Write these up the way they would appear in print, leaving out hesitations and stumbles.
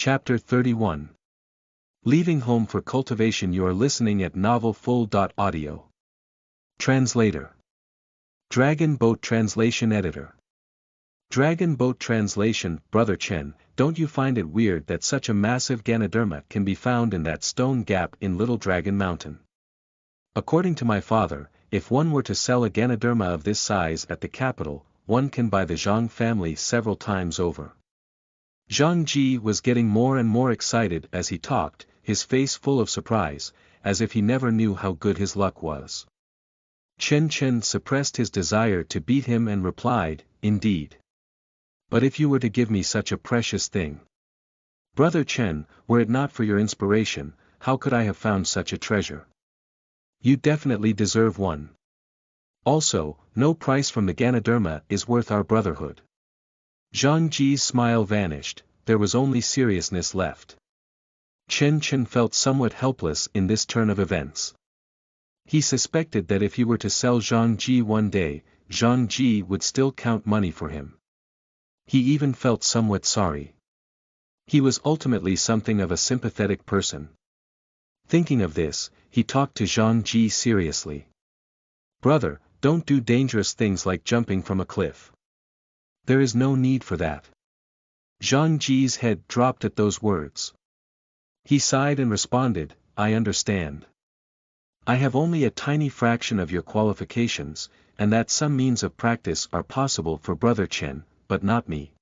Chapter 31. Leaving home for cultivation. You are listening at novelfull.audio. Translator. Dragon Boat Translation Editor. Dragon Boat Translation. Brother Chen, don't you find it weird that such a massive Ganoderma can be found in that stone gap in Little Dragon Mountain? According to my father, if one were to sell a Ganoderma of this size at the capital, one can buy the Zhang family several times over. Zhang Ji was getting more and more excited as he talked, his face full of surprise, as if he never knew how good his luck was. Chen suppressed his desire to beat him and replied, "Indeed. But if you were to give me such a precious thing. Brother Chen, were it not for your inspiration, how could I have found such a treasure? You definitely deserve one. Also, no price from the Ganoderma is worth our brotherhood." Zhang Ji's smile vanished, there was only seriousness left. Chen felt somewhat helpless in this turn of events. He suspected that if he were to sell Zhang Ji one day, Zhang Ji would still count money for him. He even felt somewhat sorry. He was ultimately something of a sympathetic person. Thinking of this, he talked to Zhang Ji seriously. "Brother, don't do dangerous things like jumping from a cliff. There is no need for that." Zhang Ji's head dropped at those words. He sighed and responded, "I understand. I have only a tiny fraction of your qualifications, and that some means of practice are possible for Brother Chen, but not me.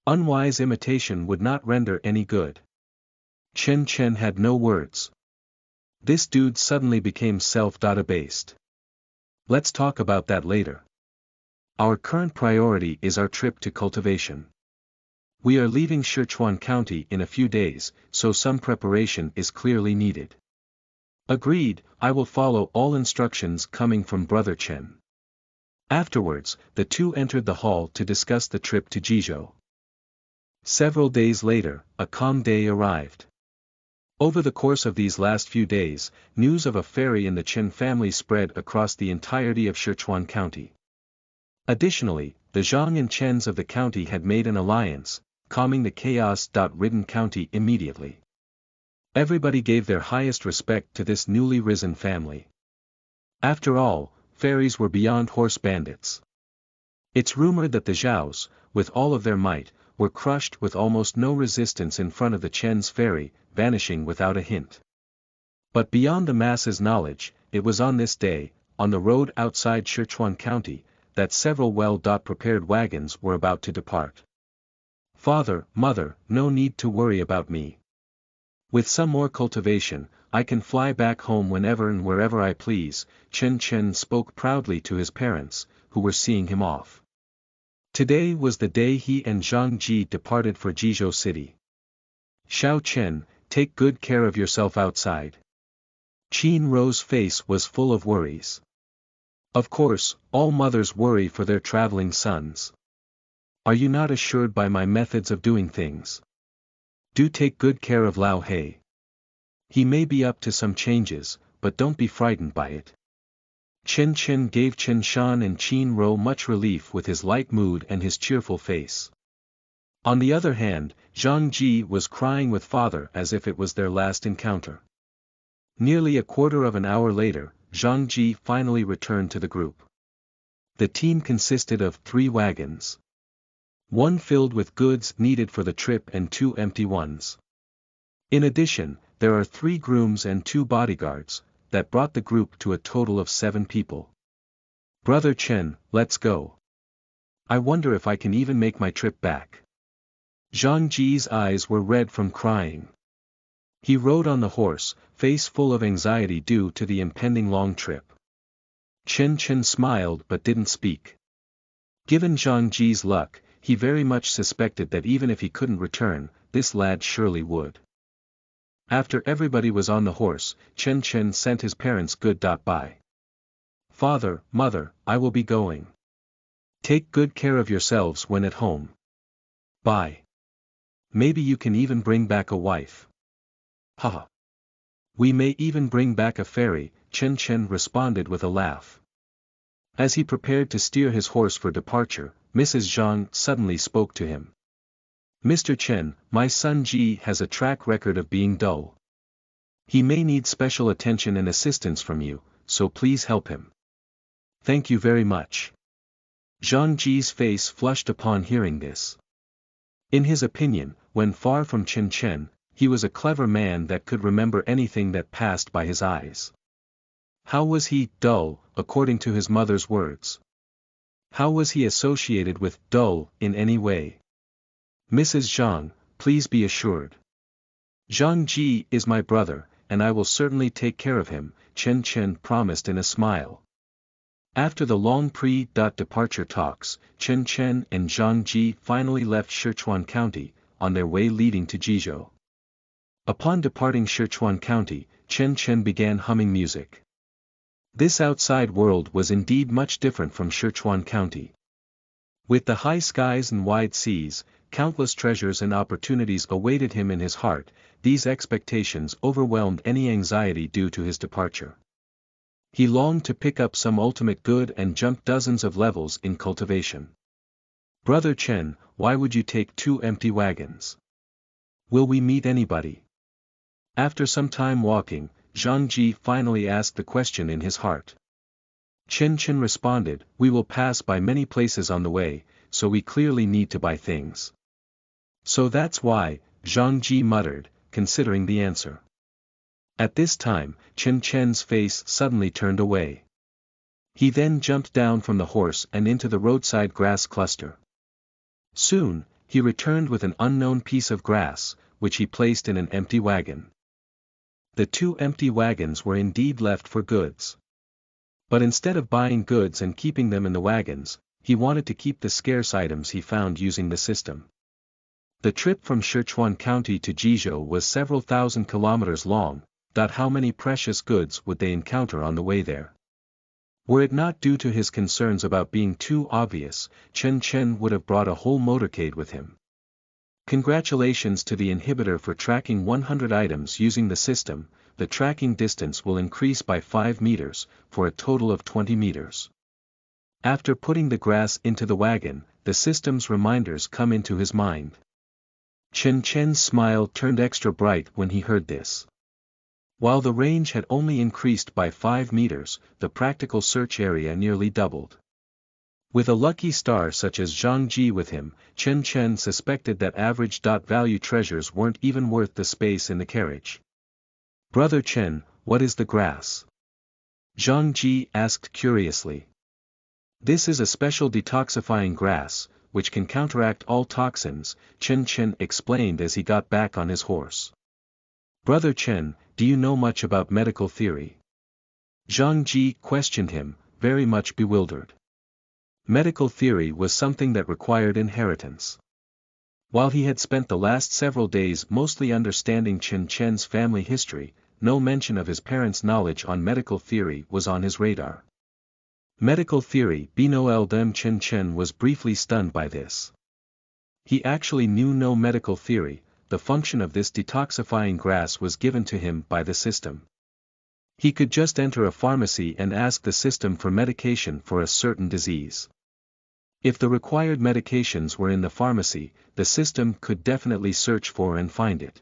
Unwise imitation would not render any good." Chen had no words. This dude suddenly became self-abased. Let's talk about that later. Our current priority is our trip to cultivation. We are leaving Sichuan County in a few days, so some preparation is clearly needed. Agreed, I will follow all instructions coming from Brother Chen. Afterwards, the two entered the hall to discuss the trip to Jizhou. Several days later, a calm day arrived. Over the course of these last few days, news of a ferry in the Chen family spread across the entirety of Sichuan County. Additionally, the Zhang and Chens of the county had made an alliance, calming the chaos-ridden county immediately. Everybody gave their highest respect to this newly risen family. After all, fairies were beyond horse bandits. It's rumored that the Zhaos, with all of their might, were crushed with almost no resistance in front of the Chen's ferry, vanishing without a hint. But beyond the masses' knowledge, it was on this day, on the road outside Sichuan County, that several well-prepared wagons were about to depart. "Father, Mother, no need to worry about me. With some more cultivation, I can fly back home whenever and wherever I please," Chen spoke proudly to his parents, who were seeing him off. Today was the day he and Zhang Ji departed for Jizhou City. "Xiao Chen, take good care of yourself outside." Qin Rou's face was full of worries. Of course, all mothers worry for their traveling sons. "Are you not assured by my methods of doing things? Do take good care of Lao He. He may be up to some changes, but don't be frightened by it." Chen gave Chen Shan and Qin Rou much relief with his light mood and his cheerful face. On the other hand, Zhang Ji was crying with father as if it was their last encounter. Nearly a quarter of an hour later, Zhang Ji finally returned to the group. The team consisted of 3 wagons. One filled with goods needed for the trip and 2 empty ones. In addition, there are 3 grooms and 2 bodyguards, that brought the group to a total of 7 people. "Brother Chen, let's go. I wonder if I can even make my trip back." Zhang Ji's eyes were red from crying. He rode on the horse, face full of anxiety due to the impending long trip. Chen smiled but didn't speak. Given Zhang Ji's luck, he very much suspected that even if he couldn't return, this lad surely would. After everybody was on the horse, Chen sent his parents goodbye. "Father, Mother, I will be going. Take good care of yourselves when at home. Bye. Maybe you can even bring back a wife." "Haha. We may even bring back a ferry," Chen responded with a laugh. As he prepared to steer his horse for departure, Mrs. Zhang suddenly spoke to him. Mr. Chen, my son Ji has a track record of being dull. He may need special attention and assistance from you, so please help him. Thank you very much. Zhang Ji's face flushed upon hearing this. In his opinion, when far from Chen Chen, he was a clever man that could remember anything that passed by his eyes. How was he dull, according to his mother's words? How was he associated with dull in any way? Mrs. Zhang, please be assured. Zhang Ji is my brother, and I will certainly take care of him, Chen Chen promised in a smile. After the long pre-departure talks, Chen Chen and Zhang Ji finally left Sichuan County, on their way leading to Jizhou. Upon departing Sichuan County, Chen Chen began humming music. This outside world was indeed much different from Sichuan County. With the high skies and wide seas, countless treasures and opportunities awaited him in his heart. These expectations overwhelmed any anxiety due to his departure. He longed to pick up some ultimate good and jump dozens of levels in cultivation. Brother Chen, why would you take 2 empty wagons? Will we meet anybody? After some time walking, Zhang Ji finally asked the question in his heart. Chen Chen responded, we will pass by many places on the way, so we clearly need to buy things. So that's why, Zhang Ji muttered, considering the answer. At this time, Chen Chen's face suddenly turned away. He then jumped down from the horse and into the roadside grass cluster. Soon, he returned with an unknown piece of grass, which he placed in an empty wagon. The 2 empty wagons were indeed left for goods. But instead of buying goods and keeping them in the wagons, he wanted to keep the scarce items he found using the system. The trip from Sichuan County to Jizhou was several thousand kilometers long. How many precious goods would they encounter on the way there? Were it not due to his concerns about being too obvious, Chen Chen would have brought a whole motorcade with him. Congratulations to the inhibitor for tracking 100 items using the system. The tracking distance will increase by 5 meters, for a total of 20 meters. After putting the grass into the wagon, the system's reminders come into his mind. Chen Chen's smile turned extra bright when he heard this. While the range had only increased by 5 meters, the practical search area nearly doubled. With a lucky star such as Zhang Ji with him, Chen Chen suspected that average value treasures weren't even worth the space in the carriage. Brother Chen, what is the grass? Zhang Ji asked curiously. This is a special detoxifying grass, which can counteract all toxins, Chen Chen explained as he got back on his horse. Brother Chen, do you know much about medical theory? Zhang Ji questioned him, very much bewildered. Medical theory was something that required inheritance. While he had spent the last several days mostly understanding Chen Chen's family history, no mention of his parents' knowledge on medical theory was on his radar. Medical theory, Bino Dem Chen Chen was briefly stunned by this. He actually knew no medical theory. The function of this detoxifying grass was given to him by the system. He could just enter a pharmacy and ask the system for medication for a certain disease. If the required medications were in the pharmacy, the system could definitely search for and find it.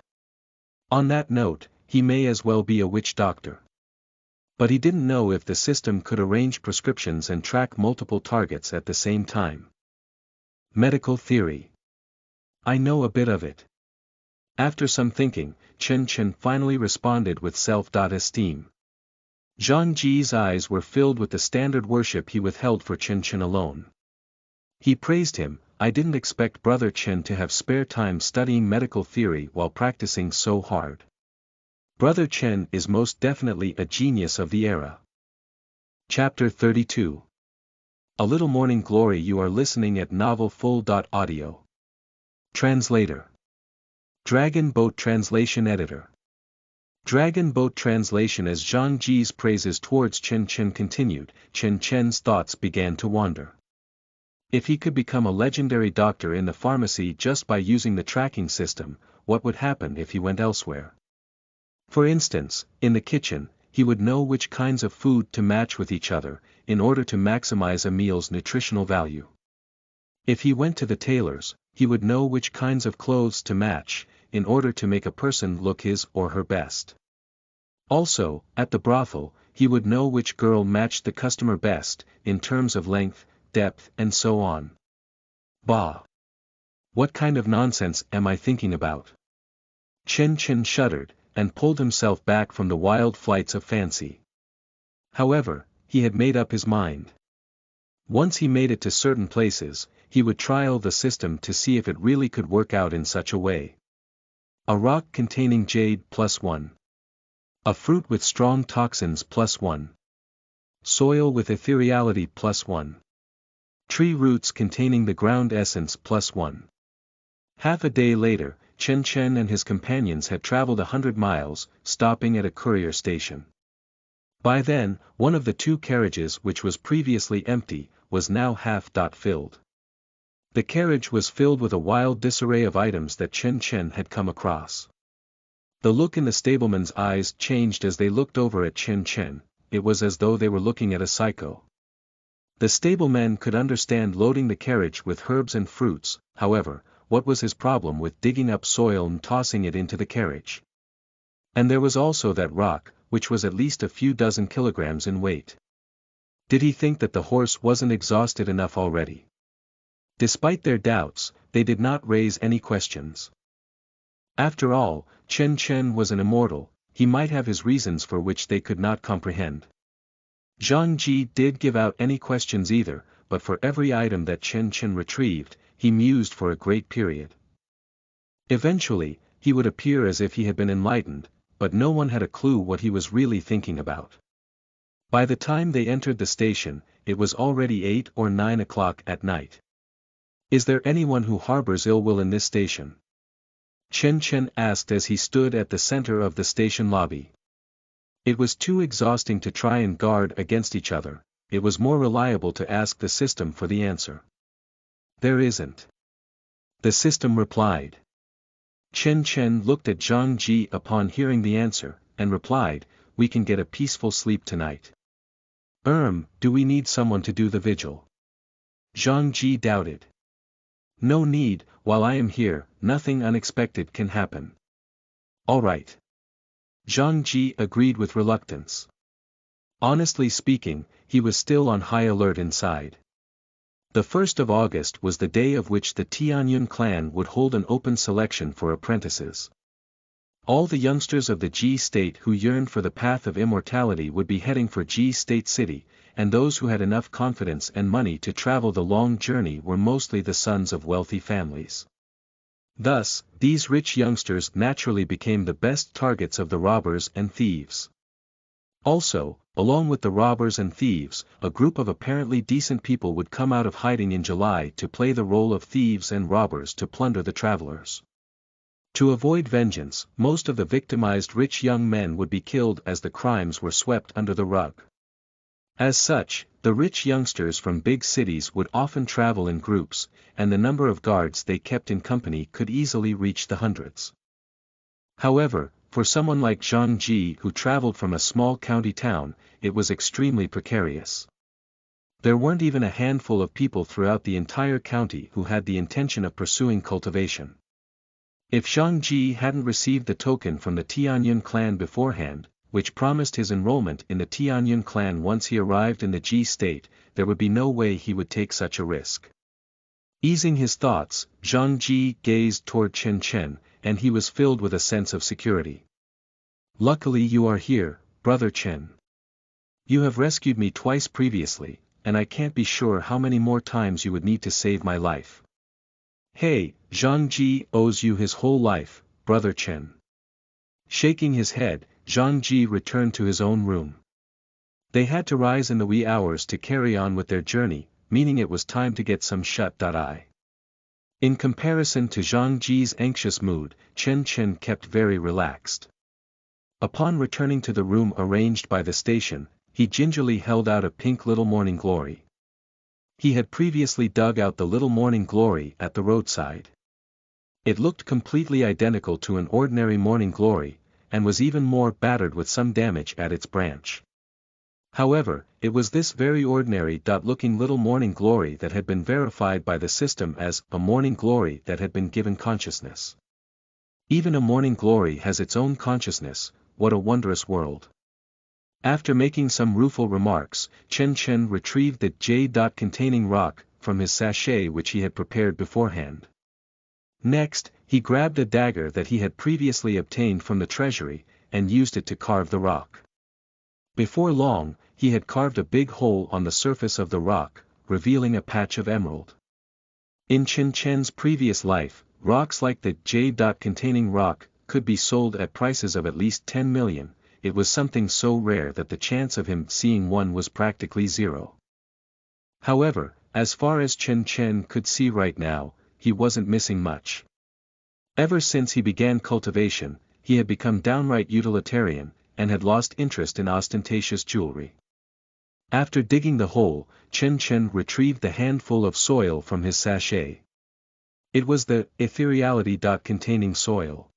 On that note, he may as well be a witch doctor. But he didn't know if the system could arrange prescriptions and track multiple targets at the same time. Medical theory. I know a bit of it. After some thinking, Chen Chen finally responded with self-esteem. Zhang Ji's eyes were filled with the standard worship he withheld for Chen Chen alone. He praised him. I didn't expect Brother Chen to have spare time studying medical theory while practicing so hard. Brother Chen is most definitely a genius of the era. Chapter 32. A Little Morning Glory. You are listening at novelfull.audio. Translator. Dragon Boat Translation Editor. Dragon Boat Translation. As Zhang Ji's praises towards Chen Chen continued, Chen Chen's thoughts began to wander. If he could become a legendary doctor in the pharmacy just by using the tracking system, what would happen if he went elsewhere? For instance, in the kitchen, he would know which kinds of food to match with each other, in order to maximize a meal's nutritional value. If he went to the tailor's, he would know which kinds of clothes to match, in order to make a person look his or her best. Also, at the brothel, he would know which girl matched the customer best, in terms of length, depth and so on. Bah! What kind of nonsense am I thinking about? Chen Chen shuddered, and pulled himself back from the wild flights of fancy. However, he had made up his mind. Once he made it to certain places, he would trial the system to see if it really could work out in such a way. A rock containing jade +1. A fruit with strong toxins +1. Soil with ethereality +1. Tree roots containing the ground essence +1. Half a day later, Chen Chen and his companions had traveled 100 miles, stopping at a courier station. By then, one of the two carriages which was previously empty, was now half-filled. The carriage was filled with a wild disarray of items that Chen Chen had come across. The look in the stableman's eyes changed as they looked over at Chen Chen, it was as though they were looking at a psycho. The stableman could understand loading the carriage with herbs and fruits, however, what was his problem with digging up soil and tossing it into the carriage? And there was also that rock, which was at least a few dozen kilograms in weight. Did he think that the horse wasn't exhausted enough already? Despite their doubts, they did not raise any questions. After all, Chen Chen was an immortal, he might have his reasons for which they could not comprehend. Zhang Ji did give out any questions either, but for every item that Chen Chen retrieved, he mused for a great period. Eventually, he would appear as if he had been enlightened, but no one had a clue what he was really thinking about. By the time they entered the station, it was already 8 or 9 o'clock at night. Is there anyone who harbors ill will in this station? Chen Chen asked as he stood at the center of the station lobby. It was too exhausting to try and guard against each other, it was more reliable to ask the system for the answer. There isn't. The system replied. Chen Chen looked at Zhang Ji upon hearing the answer, and replied, we can get a peaceful sleep tonight. Do we need someone to do the vigil? Zhang Ji doubted. No need, while I am here, nothing unexpected can happen. All right. Zhang Ji agreed with reluctance. Honestly speaking, he was still on high alert inside. The 1st of August was the day of which the Tianyun clan would hold an open selection for apprentices. All the youngsters of the Ji state who yearned for the path of immortality would be heading for Ji State City, and those who had enough confidence and money to travel the long journey were mostly the sons of wealthy families. Thus, these rich youngsters naturally became the best targets of the robbers and thieves. Also, along with the robbers and thieves, a group of apparently decent people would come out of hiding in July to play the role of thieves and robbers to plunder the travelers. To avoid vengeance, most of the victimized rich young men would be killed as the crimes were swept under the rug. As such, the rich youngsters from big cities would often travel in groups, and the number of guards they kept in company could easily reach the hundreds. However, for someone like Zhang Ji who traveled from a small county town, it was extremely precarious. There weren't even a handful of people throughout the entire county who had the intention of pursuing cultivation. If Zhang Ji hadn't received the token from the Tianyun clan beforehand, which promised his enrollment in the Tianyun clan once he arrived in the Ji state, there would be no way he would take such a risk. Easing his thoughts, Zhang Ji gazed toward Chen Chen, and he was filled with a sense of security. Luckily you are here, brother Chen. You have rescued me twice previously, and I can't be sure how many more times you would need to save my life. Hey, Zhang Ji owes you his whole life, brother Chen. Shaking his head, Zhang Ji returned to his own room. They had to rise in the wee hours to carry on with their journey, meaning it was time to get some shut-eye. In comparison to Zhang Ji's anxious mood, Chen Chen kept very relaxed. Upon returning to the room arranged by the station, he gingerly held out a pink little morning glory. He had previously dug out the little morning glory at the roadside. It looked completely identical to an ordinary morning glory, and was even more battered with some damage at its branch. However, it was this very ordinary-looking little morning glory that had been verified by the system as a morning glory that had been given consciousnness. Even a morning glory has its own consciousness. What a wondrous world. After making some rueful remarks, Chen retrieved the jade-containing rock from his sachet which he had prepared beforehand. Next, he grabbed a dagger that he had previously obtained from the treasury, and used it to carve the rock. Before long, he had carved a big hole on the surface of the rock, revealing a patch of emerald. In Chen's previous life, rocks like the jade-containing rock could be sold at prices of at least 10 million, it was something so rare that the chance of him seeing one was practically zero. However, as far as Chen could see right now, he wasn't missing much. Ever since he began cultivation, he had become downright utilitarian, and had lost interest in ostentatious jewelry. After digging the hole, Chen retrieved the handful of soil from his sachet. It was the ethereality-containing soil.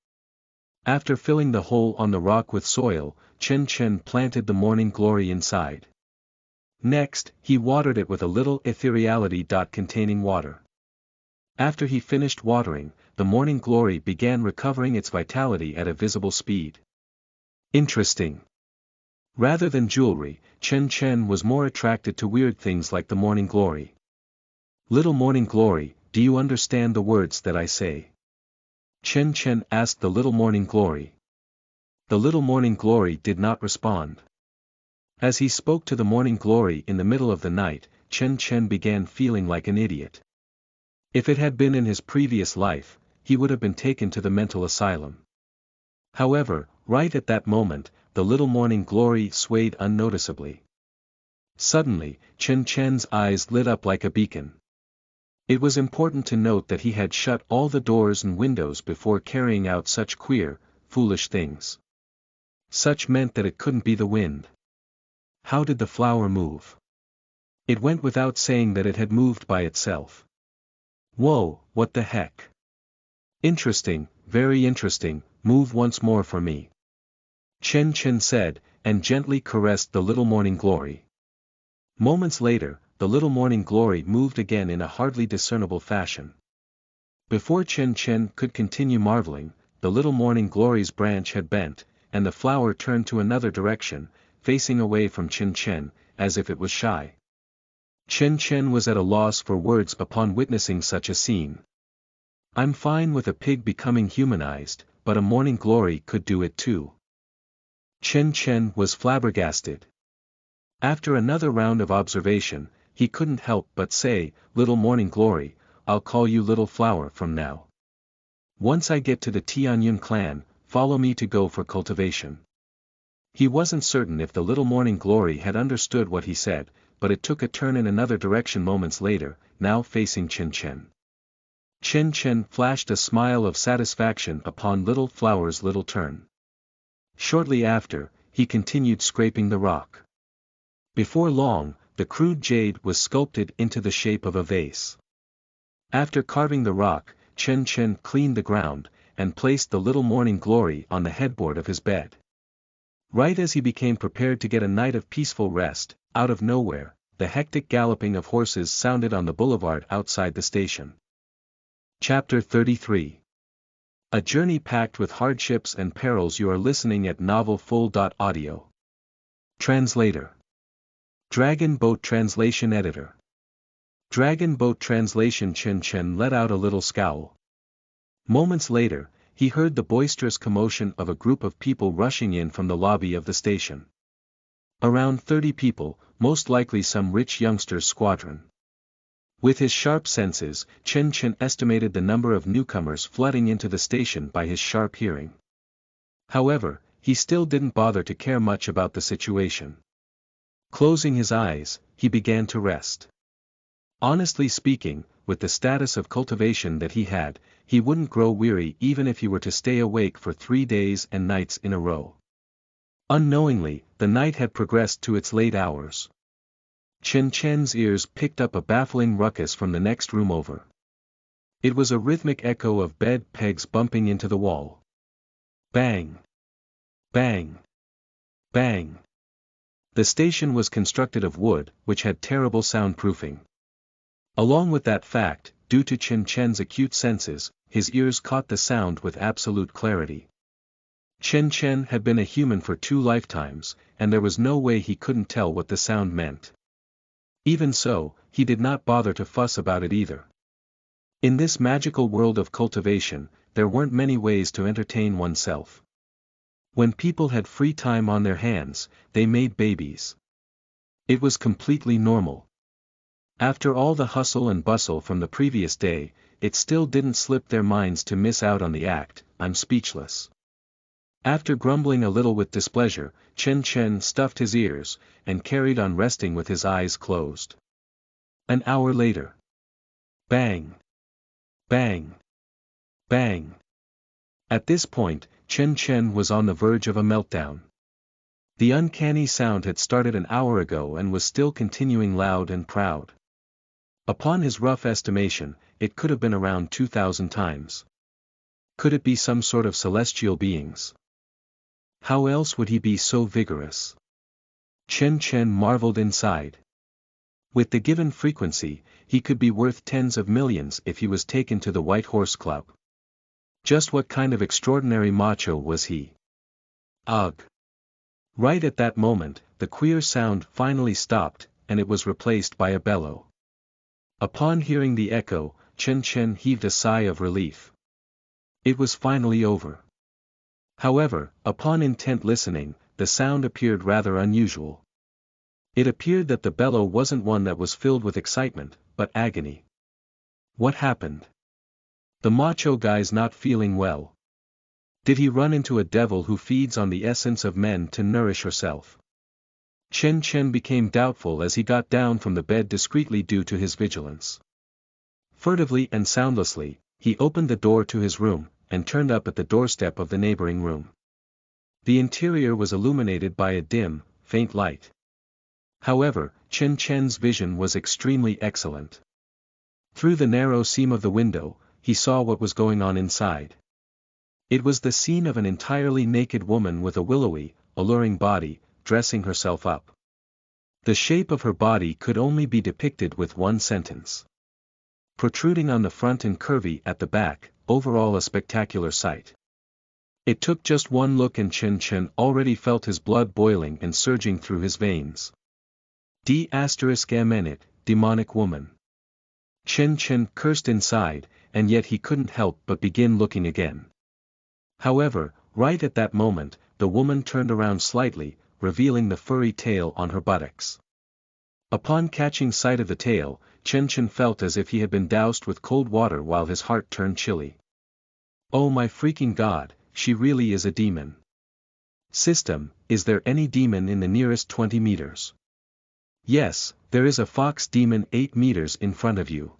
After filling the hole on the rock with soil, Chen planted the morning glory inside. Next, he watered it with a little ethereality-containing water. After he finished watering, the morning glory began recovering its vitality at a visible speed. Interesting. Rather than jewelry, Chen was more attracted to weird things like the morning glory. Little morning glory, do you understand the words that I say? Chen asked the little morning glory. The little morning glory did not respond. As he spoke to the morning glory in the middle of the night, Chen began feeling like an idiot. If it had been in his previous life, he would have been taken to the mental asylum. However, right at that moment, the little morning glory swayed unnoticeably. Suddenly, Chen's eyes lit up like a beacon. It was important to note that he had shut all the doors and windows before carrying out such queer, foolish things. Such meant that it couldn't be the wind. How did the flower move? It went without saying that it had moved by itself. Whoa, what the heck? Interesting, very interesting, move once more for me. Chen said, and gently caressed the little morning glory. Moments later, the little morning glory moved again in a hardly discernible fashion. Before Chen could continue marveling, the little morning glory's branch had bent, and the flower turned to another direction, facing away from Chen, as if it was shy. Chen was at a loss for words upon witnessing such a scene. I'm fine with a pig becoming humanized, but a morning glory could do it too. Chen was flabbergasted. After another round of observation, he couldn't help but say, little morning glory, I'll call you little flower from now. Once I get to the Tianyun clan, follow me to go for cultivation. He wasn't certain if the little morning glory had understood what he said, but it took a turn in another direction moments later, now facing Chen. Chen flashed a smile of satisfaction upon little flower's little turn. Shortly after, he continued scraping the rock. Before long, the crude jade was sculpted into the shape of a vase. After carving the rock, Chen cleaned the ground, and placed the little morning glory on the headboard of his bed. Right as he became prepared to get a night of peaceful rest, out of nowhere, the hectic galloping of horses sounded on the boulevard outside the station. Chapter 33. A journey packed with hardships and perils. You are listening at novelfull.audio. Translator. Dragon Boat Translation Editor. Dragon Boat Translation. Chen let out a little scowl. Moments later, he heard the boisterous commotion of a group of people rushing in from the lobby of the station. Around 30 people, most likely some rich youngster's squadron. With his sharp senses, Chen estimated the number of newcomers flooding into the station by his sharp hearing. However, he still didn't bother to care much about the situation. Closing his eyes, he began to rest. Honestly speaking, with the status of cultivation that he had, he wouldn't grow weary even if he were to stay awake for 3 days and nights in a row. Unknowingly, the night had progressed to its late hours. Chen's ears picked up a baffling ruckus from the next room over. It was a rhythmic echo of bed pegs bumping into the wall. Bang! Bang! Bang! The station was constructed of wood, which had terrible soundproofing. Along with that fact, due to Xianxia's acute senses, his ears caught the sound with absolute clarity. Xianxia had been a human for 2 lifetimes, and there was no way he couldn't tell what the sound meant. Even so, he did not bother to fuss about it either. In this magical world of cultivation, there weren't many ways to entertain oneself. When people had free time on their hands, they made babies. It was completely normal. After all the hustle and bustle from the previous day, it still didn't slip their minds to miss out on the act. I'm speechless. After grumbling a little with displeasure, Xianxia stuffed his ears, and carried on resting with his eyes closed. An hour later. Bang! Bang! Bang! At this point, Xianxia was on the verge of a meltdown. The uncanny sound had started an hour ago and was still continuing loud and proud. Upon his rough estimation, it could have been around 2,000 times. Could it be some sort of celestial beings? How else would he be so vigorous? Xianxia marveled inside. With the given frequency, he could be worth tens of millions if he was taken to the White Horse Club. Just what kind of extraordinary macho was he? Ugh! Right at that moment, the queer sound finally stopped, and it was replaced by a bellow. Upon hearing the echo, Xianxia heaved a sigh of relief. It was finally over. However, upon intent listening, the sound appeared rather unusual. It appeared that the bellow wasn't one that was filled with excitement, but agony. What happened? The macho guy's not feeling well. Did he run into a devil who feeds on the essence of men to nourish herself? Xianxia became doubtful as he got down from the bed discreetly due to his vigilance. Furtively and soundlessly, he opened the door to his room, and turned up at the doorstep of the neighboring room. The interior was illuminated by a dim, faint light. However, Xianxia's vision was extremely excellent. Through the narrow seam of the window, he saw what was going on inside. It was the scene of an entirely naked woman with a willowy, alluring body, dressing herself up. The shape of her body could only be depicted with one sentence. Protruding on the front and curvy at the back, overall a spectacular sight. It took just one look and Xianxia already felt his blood boiling and surging through his veins. D****, demonic woman. Xianxia cursed inside, and yet he couldn't help but begin looking again. However, right at that moment, the woman turned around slightly, revealing the furry tail on her buttocks. Upon catching sight of the tail, Xianxia felt as if he had been doused with cold water while his heart turned chilly. Oh my freaking god, she really is a demon. System, is there any demon in the nearest 20 meters? Yes, there is a fox demon 8 meters in front of you.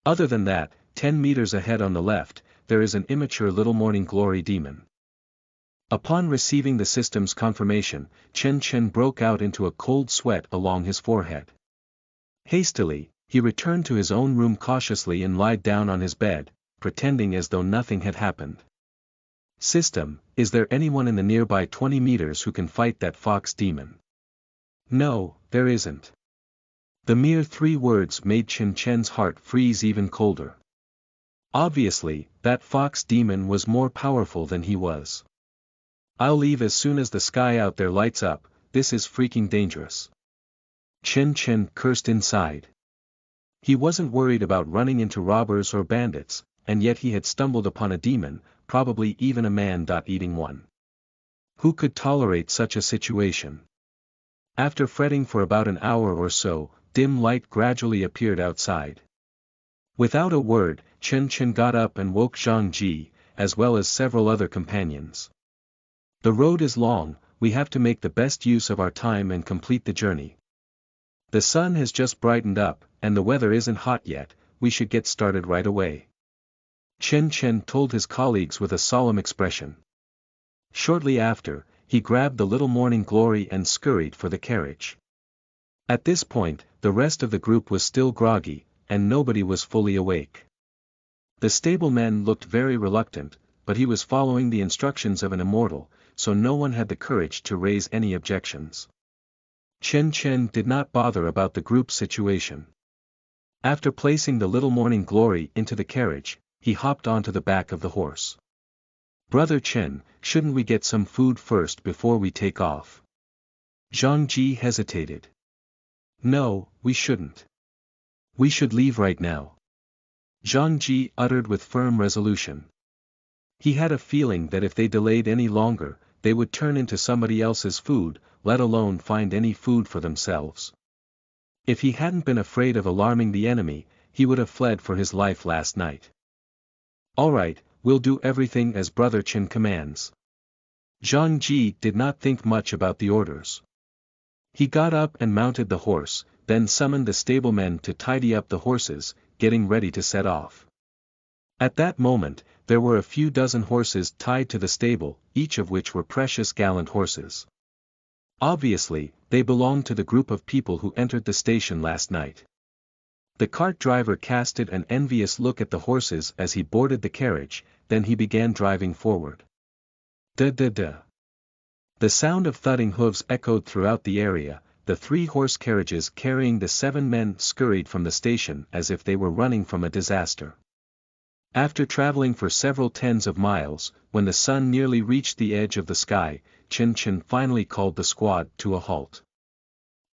Other than that, 10 meters ahead on the left, there is an immature little morning glory demon. Upon receiving the system's confirmation, Xianxia broke out into a cold sweat along his forehead. Hastily, he returned to his own room cautiously and lied down on his bed, pretending as though nothing had happened. System, is there anyone in the nearby 20 meters who can fight that fox demon? No, there isn't. The mere 3 words made Xianxia's heart freeze even colder. Obviously, that fox demon was more powerful than he was. I'll leave as soon as the sky out there lights up, this is freaking dangerous. Xianxia cursed inside. He wasn't worried about running into robbers or bandits, and yet he had stumbled upon a demon, probably even a man-eating one. Who could tolerate such a situation? After fretting for about an hour or so, dim light gradually appeared outside. Without a word, Xianxia got up and woke Zhang Ji, as well as several other companions. The road is long, we have to make the best use of our time and complete the journey. The sun has just brightened up, and the weather isn't hot yet, we should get started right away. Xianxia told his colleagues with a solemn expression. Shortly after, he grabbed the little morning glory and scurried for the carriage. At this point, the rest of the group was still groggy, and nobody was fully awake. The stableman looked very reluctant, but he was following the instructions of an immortal, so no one had the courage to raise any objections. Chen Chen did not bother about the group situation. After placing the little morning glory into the carriage, he hopped onto the back of the horse. "Brother Chen, shouldn't we get some food first before we take off?" Zhang Ji hesitated. "No, we shouldn't. We should leave right now," Zhang Ji uttered with firm resolution. He had a feeling that if they delayed any longer, they would turn into somebody else's food, let alone find any food for themselves. If he hadn't been afraid of alarming the enemy, he would have fled for his life last night. "All right, we'll do everything as Brother Chen commands." Zhang Ji did not think much about the orders. He got up and mounted the horse, then summoned the stablemen to tidy up the horses, getting ready to set off. At that moment, there were a few dozen horses tied to the stable, each of which were precious gallant horses. Obviously, they belonged to the group of people who entered the station last night. The cart driver casted an envious look at the horses as he boarded the carriage, then he began driving forward. Da-da-da. The sound of thudding hooves echoed throughout the area. The 3-horse carriages carrying the 7 men scurried from the station as if they were running from a disaster. After traveling for several tens of miles, when the sun nearly reached the edge of the sky, Chen Chen finally called the squad to a halt.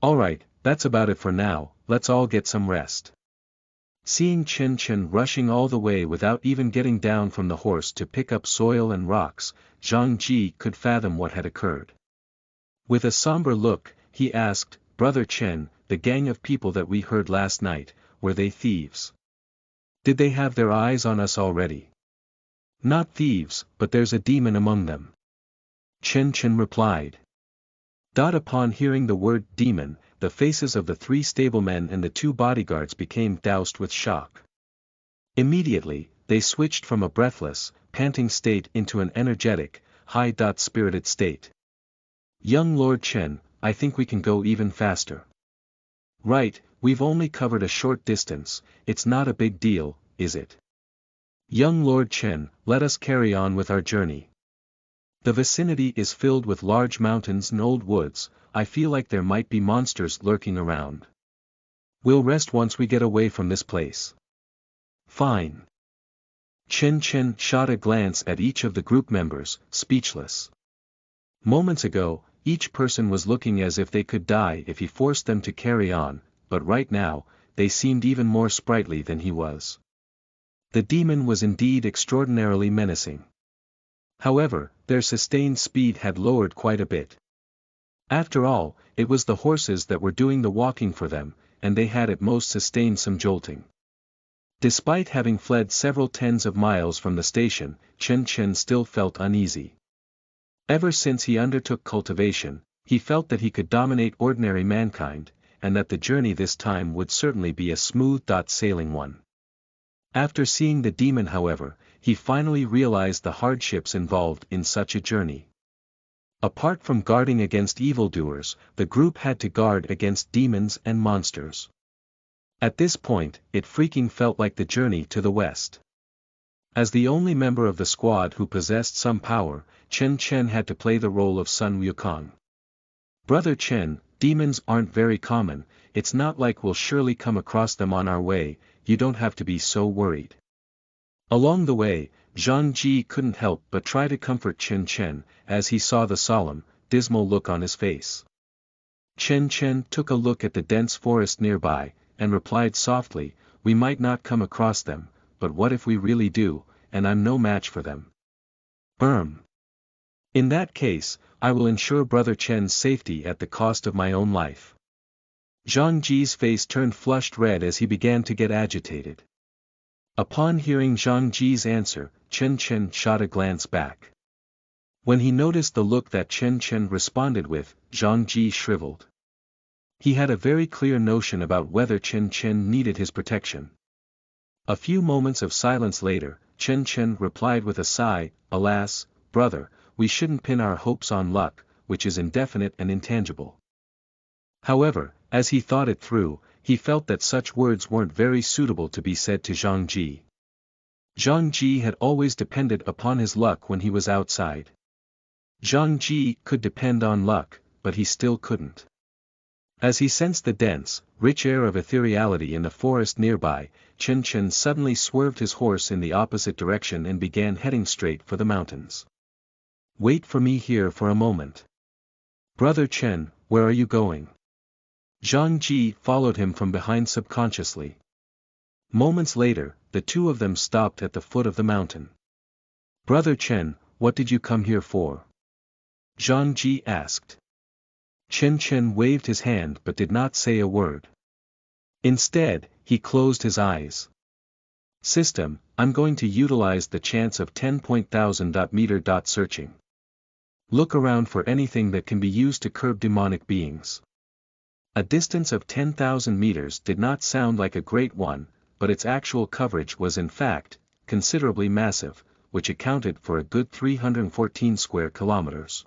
"All right, that's about it for now, let's all get some rest." Seeing Chen Chen rushing all the way without even getting down from the horse to pick up soil and rocks, Zhang Ji could fathom what had occurred. With a somber look, he asked, "Brother Chen, the gang of people that we heard last night, were they thieves? Did they have their eyes on us already?" "Not thieves, but there's a demon among them," Chen Chen replied. Upon hearing the word demon, the faces of the 3 stablemen and the 2 bodyguards became doused with shock. Immediately, they switched from a breathless, panting state into an energetic, high-spirited state. "Young Lord Chen, I think we can go even faster." "Right, we've only covered a short distance, it's not a big deal, is it? Young Lord Chen, let us carry on with our journey. The vicinity is filled with large mountains and old woods, I feel like there might be monsters lurking around. We'll rest once we get away from this place." "Fine." Chen Chen shot a glance at each of the group members, speechless. Moments ago, each person was looking as if they could die if he forced them to carry on, but right now, they seemed even more sprightly than he was. The demon was indeed extraordinarily menacing. However, their sustained speed had lowered quite a bit. After all, it was the horses that were doing the walking for them, and they had at most sustained some jolting. Despite having fled several tens of miles from the station, Chen Chen still felt uneasy. Ever since he undertook cultivation, he felt that he could dominate ordinary mankind, and that the journey this time would certainly be a smooth sailing one. After seeing the demon, however, he finally realized the hardships involved in such a journey. Apart from guarding against evildoers, the group had to guard against demons and monsters. At this point, it freaking felt like the journey to the west. As the only member of the squad who possessed some power, Chen Chen had to play the role of Sun Wukong. "Brother Chen, demons aren't very common, it's not like we'll surely come across them on our way, you don't have to be so worried." Along the way, Zhang Ji couldn't help but try to comfort Chen Chen, as he saw the solemn, dismal look on his face. Chen Chen took a look at the dense forest nearby, and replied softly, "We might not come across them, but what if we really do, and I'm no match for them?" "In that case, I will ensure Brother Chen's safety at the cost of my own life." Zhang Ji's face turned flushed red as he began to get agitated. Upon hearing Zhang Ji's answer, Chen Chen shot a glance back. When he noticed the look that Chen Chen responded with, Zhang Ji shriveled. He had a very clear notion about whether Chen Chen needed his protection. A few moments of silence later, Chen Chen replied with a sigh, "Alas, brother, we shouldn't pin our hopes on luck, which is indefinite and intangible." However, as he thought it through, he felt that such words weren't very suitable to be said to Zhang Ji. Zhang Ji had always depended upon his luck when he was outside. Zhang Ji could depend on luck, but he still couldn't. As he sensed the dense, rich air of ethereality in the forest nearby, Chen suddenly swerved his horse in the opposite direction and began heading straight for the mountains. Wait for me here for a moment. Brother Chen, where are you going? Zhang Ji followed him from behind subconsciously. Moments later, the two of them stopped at the foot of the mountain. Brother Chen, what did you come here for? Zhang Ji asked. Chen waved his hand but did not say a word. Instead, he closed his eyes. System, I'm going to utilize the chance of 10,000 searching. Look around for anything that can be used to curb demonic beings. A distance of 10,000 meters did not sound like a great one, but its actual coverage was in fact, considerably massive, which accounted for a good 314 square kilometers.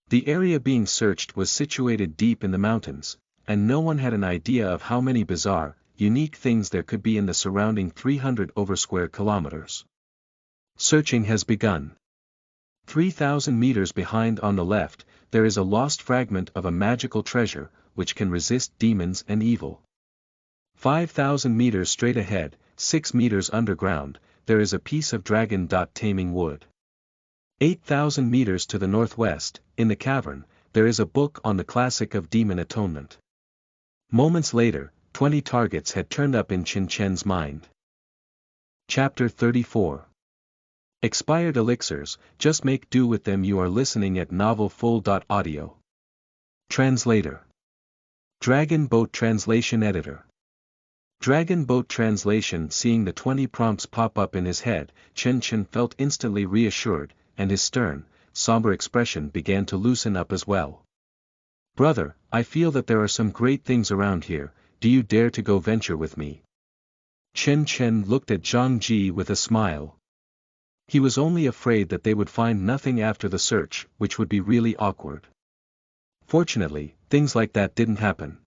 The area being searched was situated deep in the mountains, and no one had an idea of how many bizarre, unique things there could be in the surrounding 300 over square kilometers. Searching has begun. 3,000 meters behind on the left, there is a lost fragment of a magical treasure, which can resist demons and evil. 5,000 meters straight ahead, 6 meters underground, there is a piece of dragon-taming wood. 8,000 meters to the northwest, in the cavern, there is a book on the classic of demon atonement. Moments later, 20 targets had turned up in Chen's mind. Chapter 34. Expired elixirs, just make do with them. You are listening at novelfull.audio. Translator. Dragon Boat Translation Editor. Dragon Boat Translation. Seeing the 20 prompts pop up in his head, Chen felt instantly reassured, and his stern, somber expression began to loosen up as well. Brother, I feel that there are some great things around here, do you dare to go venture with me? Chen looked at Zhang Ji with a smile. He was only afraid that they would find nothing after the search, which would be really awkward. Fortunately, things like that didn't happen.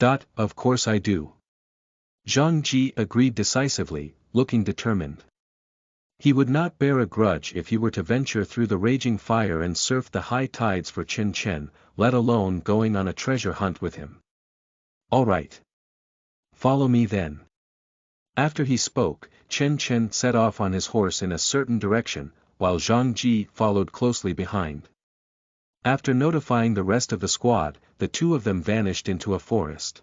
Of course I do. Zhang Ji agreed decisively, looking determined. He would not bear a grudge if he were to venture through the raging fire and surf the high tides for Chen, let alone going on a treasure hunt with him. All right. Follow me then. After he spoke, Chen set off on his horse in a certain direction, while Zhang Ji followed closely behind. After notifying the rest of the squad, the two of them vanished into a forest.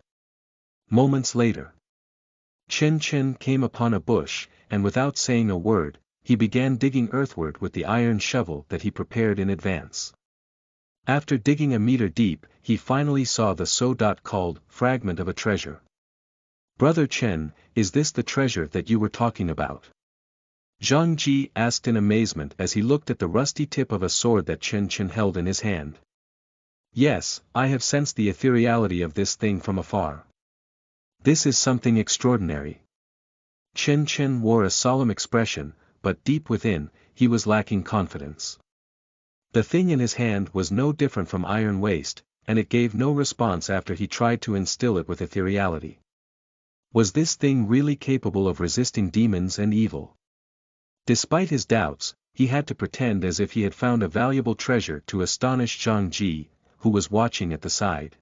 Moments later, Chen came upon a bush, and without saying a word, he began digging earthward with the iron shovel that he prepared in advance. After digging a meter deep, he finally saw the so-called fragment of a treasure. Brother Chen, is this the treasure that you were talking about? Zhang Ji asked in amazement as he looked at the rusty tip of a sword that Chen held in his hand. Yes, I have sensed the ethereality of this thing from afar. This is something extraordinary. Chen wore a solemn expression, but deep within, he was lacking confidence. The thing in his hand was no different from iron waste, and it gave no response after he tried to instill it with ethereality. Was this thing really capable of resisting demons and evil? Despite his doubts, he had to pretend as if he had found a valuable treasure to astonish Zhang Ji, who was watching at the side.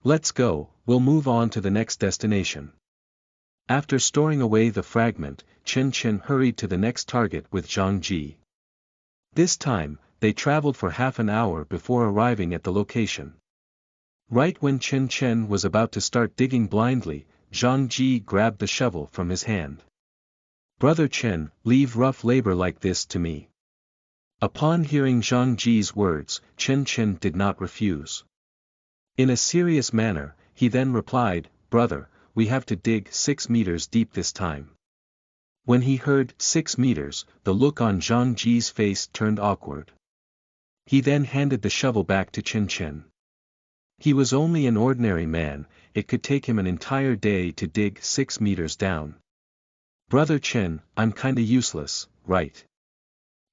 Let's go, we'll move on to the next destination. After storing away the fragment, Chen hurried to the next target with Zhang Ji. This time, they traveled for half an hour before arriving at the location. Right when Chen was about to start digging blindly, Zhang Ji grabbed the shovel from his hand. Brother Chen, leave rough labor like this to me. Upon hearing Zhang Ji's words, Chen did not refuse. In a serious manner, he then replied, Brother, we have to dig 6 meters deep this time. When he heard 6 meters, the look on Zhang Ji's face turned awkward. He then handed the shovel back to Chen. He was only an ordinary man, it could take him an entire day to dig 6 meters down. Brother Chen, I'm kinda useless, right?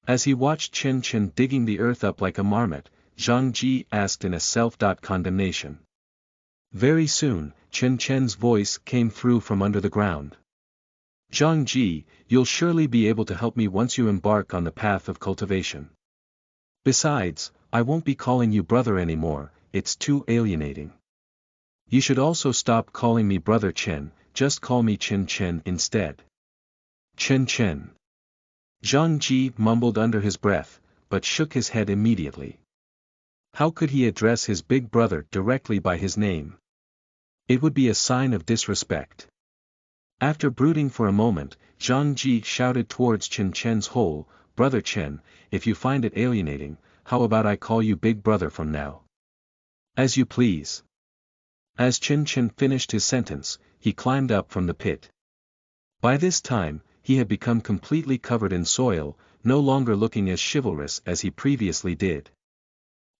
As he watched Chen digging the earth up like a marmot, Zhang Ji asked in a self-condemnation. Very soon, Chen's voice came through from under the ground. Zhang Ji, you'll surely be able to help me once you embark on the path of cultivation. Besides, I won't be calling you brother anymore, it's too alienating. You should also stop calling me Brother Chen, just call me Chen Chen instead. Chen Chen. Zhang Ji mumbled under his breath, but shook his head immediately. How could he address his big brother directly by his name? It would be a sign of disrespect. After brooding for a moment, Zhang Ji shouted towards Chen Chen's hole, Brother Chen, if you find it alienating, how about I call you Big Brother from now? As you please. As Chen Chen finished his sentence, he climbed up from the pit. By this time, he had become completely covered in soil, no longer looking as chivalrous as he previously did.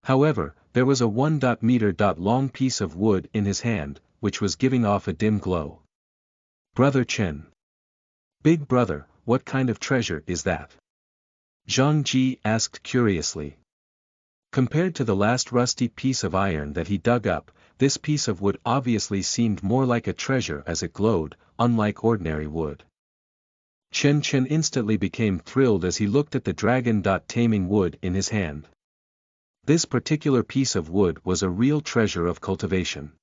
However, there was a 1-meter long piece of wood in his hand, which was giving off a dim glow. Brother Chen. Big brother, what kind of treasure is that? Zhang Ji asked curiously. Compared to the last rusty piece of iron that he dug up, this piece of wood obviously seemed more like a treasure as it glowed, unlike ordinary wood. Chen Chen instantly became thrilled as he looked at the dragon-taming wood in his hand. This particular piece of wood was a real treasure of cultivation.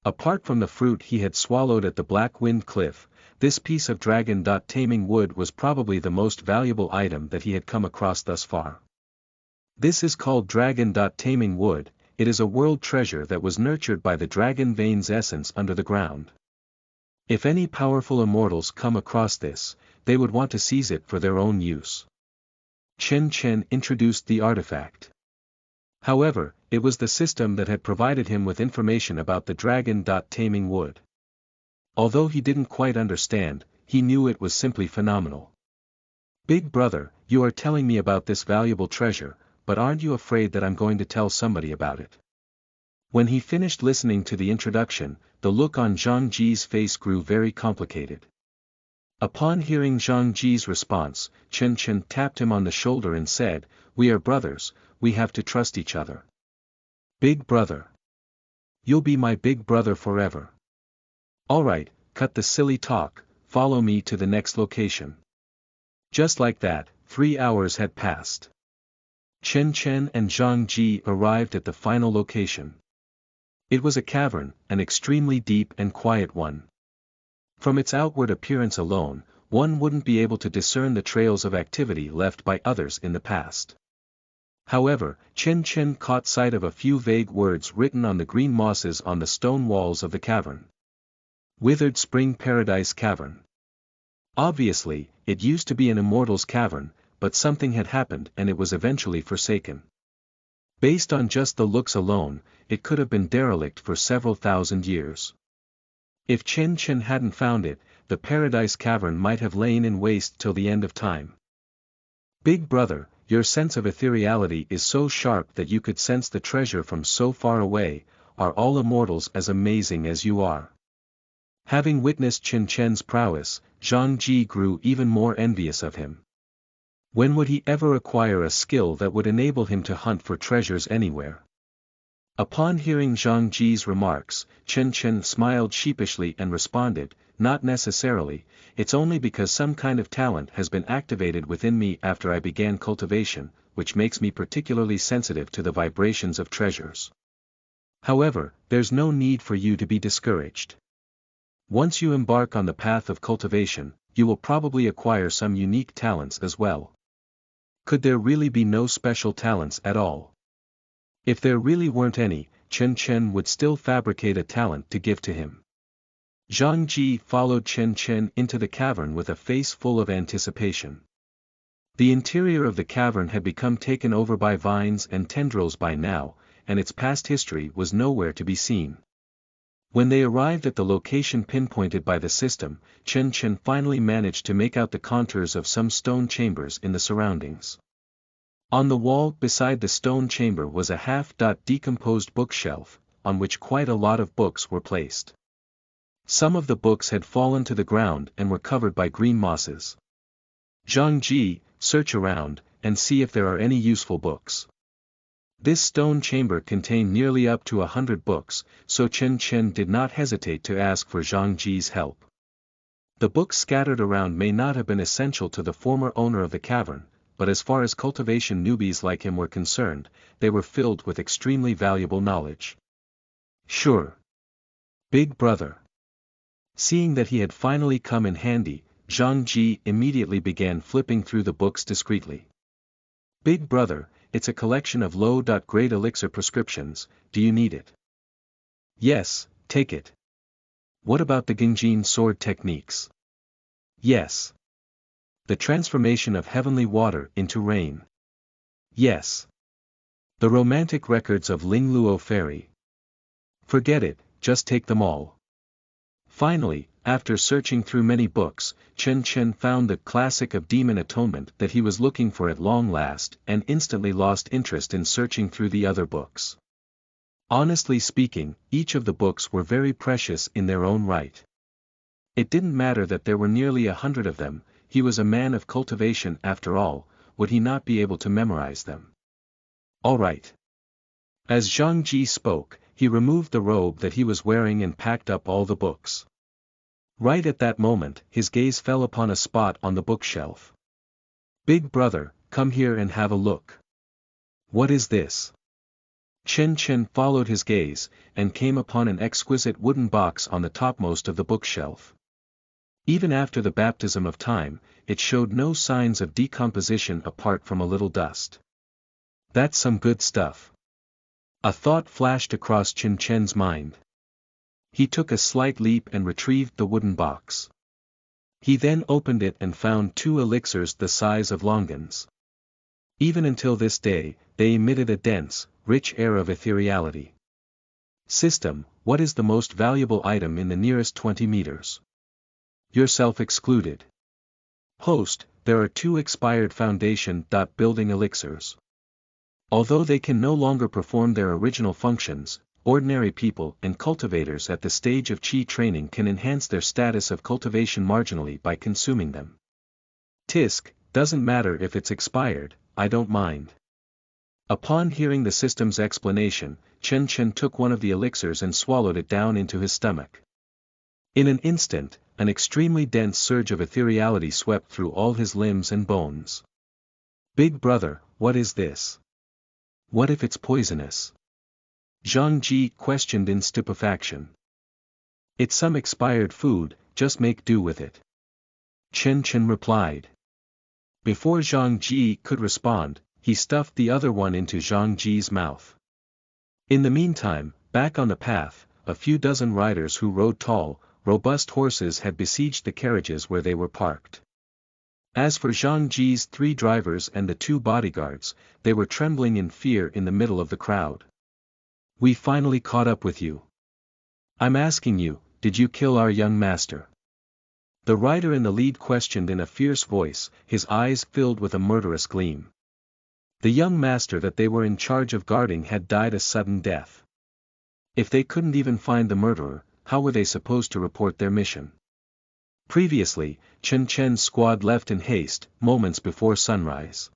Apart from the fruit he had swallowed at the Black Wind Cliff, this piece of dragon-taming wood was probably the most valuable item that he had come across thus far. This is called dragon-taming wood, it is a world treasure that was nurtured by the dragon vein's essence under the ground. If any powerful immortals come across this, they would want to seize it for their own use. Chen Chen introduced the artifact. However, it was the system that had provided him with information about the dragon-taming wood. Although he didn't quite understand, he knew it was simply phenomenal. Big brother, you are telling me about this valuable treasure, but aren't you afraid that I'm going to tell somebody about it? When he finished listening to the introduction, the look on Zhang Ji's face grew very complicated. Upon hearing Zhang Ji's response, Chen Chen tapped him on the shoulder and said, We are brothers, we have to trust each other. Big brother. You'll be my big brother forever. Alright, cut the silly talk, follow me to the next location. Just like that, 3 hours had passed. Chen Chen and Zhang Ji arrived at the final location. It was a cavern, an extremely deep and quiet one. From its outward appearance alone, one wouldn't be able to discern the trails of activity left by others in the past. However, Chen Chen caught sight of a few vague words written on the green mosses on the stone walls of the cavern. Withered Spring Paradise Cavern. Obviously, it used to be an immortal's cavern, but something had happened and it was eventually forsaken. Based on just the looks alone, it could have been derelict for several thousand years. If Chen Chen hadn't found it, the Paradise Cavern might have lain in waste till the end of time. Big brother, your sense of ethereality is so sharp that you could sense the treasure from so far away, are all immortals as amazing as you are? Having witnessed Chen Chen's prowess, Zhang Ji grew even more envious of him. When would he ever acquire a skill that would enable him to hunt for treasures anywhere? Upon hearing Zhang Ji's remarks, Chen Chen smiled sheepishly and responded, Not necessarily, it's only because some kind of talent has been activated within me after I began cultivation, which makes me particularly sensitive to the vibrations of treasures. However, there's no need for you to be discouraged. Once you embark on the path of cultivation, you will probably acquire some unique talents as well. Could there really be no special talents at all? If there really weren't any, Chen Chen would still fabricate a talent to give to him. Zhang Ji followed Chen Chen into the cavern with a face full of anticipation. The interior of the cavern had become taken over by vines and tendrils by now, and its past history was nowhere to be seen. When they arrived at the location pinpointed by the system, Chen Chen finally managed to make out the contours of some stone chambers in the surroundings. On the wall beside the stone chamber was a half-decomposed bookshelf, on which quite a lot of books were placed. Some of the books had fallen to the ground and were covered by green mosses. Zhang Ji, search around, and see if there are any useful books. This stone chamber contained nearly up to 100 books, so Chen Chen did not hesitate to ask for Zhang Ji's help. The books scattered around may not have been essential to the former owner of the cavern, but as far as cultivation newbies like him were concerned, they were filled with extremely valuable knowledge. Sure. Big brother. Seeing that he had finally come in handy, Zhang Ji immediately began flipping through the books discreetly. Big brother, it's a collection of low-grade elixir prescriptions, do you need it? Yes, take it. What about the Genjin sword techniques? Yes. The transformation of heavenly water into rain? Yes. The romantic records of Ling Luo Fairy? Forget it, just take them all. Finally, after searching through many books, Chen Chen found the classic of Demon Atonement that he was looking for at long last and instantly lost interest in searching through the other books. Honestly speaking, each of the books were very precious in their own right. It didn't matter that there were nearly 100 of them, he was a man of cultivation after all, would he not be able to memorize them? All right. As Zhang Ji spoke, he removed the robe that he was wearing and packed up all the books. Right at that moment, his gaze fell upon a spot on the bookshelf. Big brother, come here and have a look. What is this? Chen Chen followed his gaze, and came upon an exquisite wooden box on the topmost of the bookshelf. Even after the baptism of time, it showed no signs of decomposition apart from a little dust. That's some good stuff. A thought flashed across Chen Chen's mind. He took a slight leap and retrieved the wooden box. He then opened it and found 2 elixirs the size of longans. Even until this day, they emitted a dense, rich air of ethereality. System, what is the most valuable item in the nearest 20 meters? Yourself excluded. Host, there are 2 expired foundation-building elixirs. Although they can no longer perform their original functions, ordinary people and cultivators at the stage of Qi training can enhance their status of cultivation marginally by consuming them. Tisk, doesn't matter if it's expired, I don't mind. Upon hearing the system's explanation, Chen Chen took one of the elixirs and swallowed it down into his stomach. In an instant, an extremely dense surge of ethereality swept through all his limbs and bones. Big brother, what is this? What if it's poisonous? Zhang Ji questioned in stupefaction. It's some expired food, just make do with it. Chen Chen replied. Before Zhang Ji could respond, he stuffed the other one into Zhang Ji's mouth. In the meantime, back on the path, a few dozen riders who rode tall, robust horses had besieged the carriages where they were parked. As for Zhang Ji's 3 drivers and the 2 bodyguards, they were trembling in fear in the middle of the crowd. We finally caught up with you. I'm asking you, did you kill our young master? The rider in the lead questioned in a fierce voice, his eyes filled with a murderous gleam. The young master that they were in charge of guarding had died a sudden death. If they couldn't even find the murderer, how were they supposed to report their mission? Previously, Chen Chen's squad left in haste, moments before sunrise.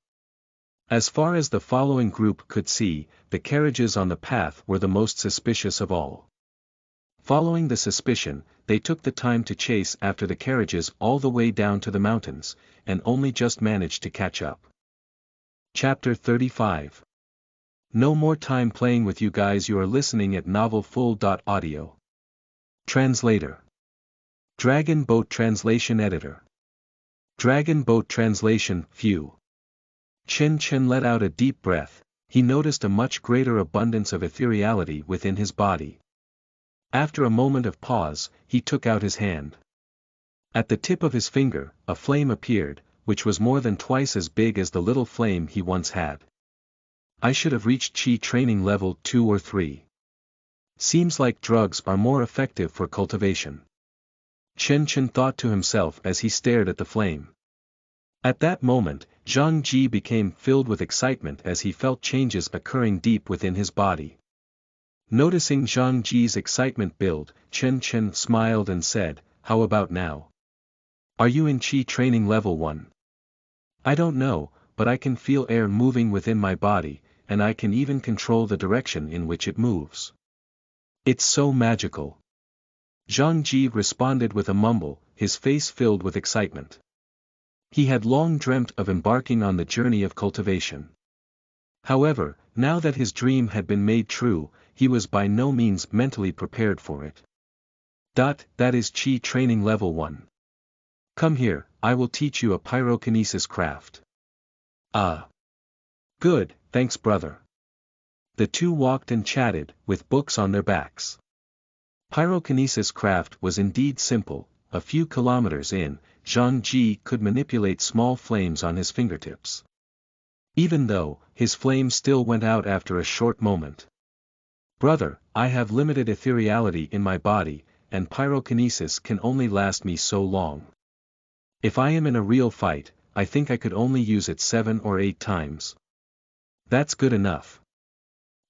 As far as the following group could see, the carriages on the path were the most suspicious of all. Following the suspicion, they took the time to chase after the carriages all the way down to the mountains, and only just managed to catch up. Chapter 35. No more time playing with you guys, you are listening at novelfull.audio. Translator. Dragon Boat Translation Editor. Dragon Boat Translation, Few. Chen Chen let out a deep breath, he noticed a much greater abundance of ethereality within his body. After a moment of pause, he took out his hand. At the tip of his finger, a flame appeared, which was more than twice as big as the little flame he once had. I should have reached Qi training level 2 or 3. Seems like drugs are more effective for cultivation. Chen Chen thought to himself as he stared at the flame. At that moment, Zhang Ji became filled with excitement as he felt changes occurring deep within his body. Noticing Zhang Ji's excitement build, Chen Chen smiled and said, how about now? Are you in Qi training level 1? I don't know, but I can feel air moving within my body, and I can even control the direction in which it moves. It's so magical. Zhang Ji responded with a mumble, his face filled with excitement. He had long dreamt of embarking on the journey of cultivation. However, now that his dream had been made true, he was by no means mentally prepared for it. That is Qi training level 1. Come here, I will teach you a pyrokinesis craft. Ah. Good, thanks brother. The two walked and chatted, with books on their backs. Pyrokinesis craft was indeed simple. A few kilometers in, Zhang Ji could manipulate small flames on his fingertips. Even though, his flame still went out after a short moment. Brother, I have limited ethereality in my body, and pyrokinesis can only last me so long. If I am in a real fight, I think I could only use it 7 or 8 times. That's good enough.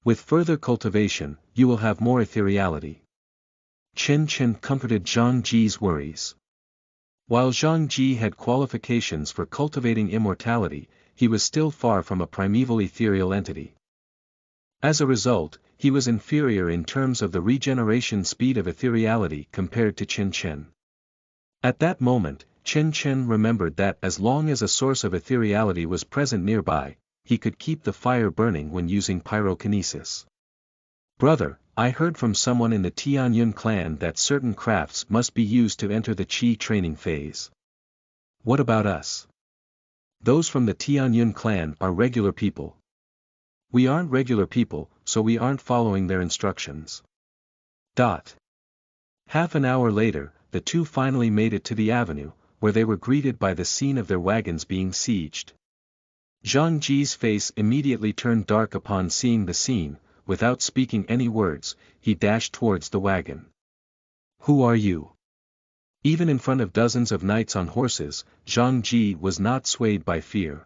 With further cultivation, you will have more ethereality. Chen Chen comforted Zhang Ji's worries. While Zhang Ji had qualifications for cultivating immortality, he was still far from a primeval ethereal entity. As a result, he was inferior in terms of the regeneration speed of ethereality compared to Chen Chen. At that moment, Chen Chen remembered that as long as a source of ethereality was present nearby, he could keep the fire burning when using pyrokinesis. Brother, I heard from someone in the Tianyun clan that certain crafts must be used to enter the Qi training phase. What about us? Those from the Tianyun clan are regular people. We aren't regular people, so we aren't following their instructions. Half an hour later, the two finally made it to the avenue, where they were greeted by the scene of their wagons being sieged. Zhang Ji's face immediately turned dark upon seeing the scene. Without speaking any words, he dashed towards the wagon. Who are you? Even in front of dozens of knights on horses, Zhang Ji was not swayed by fear.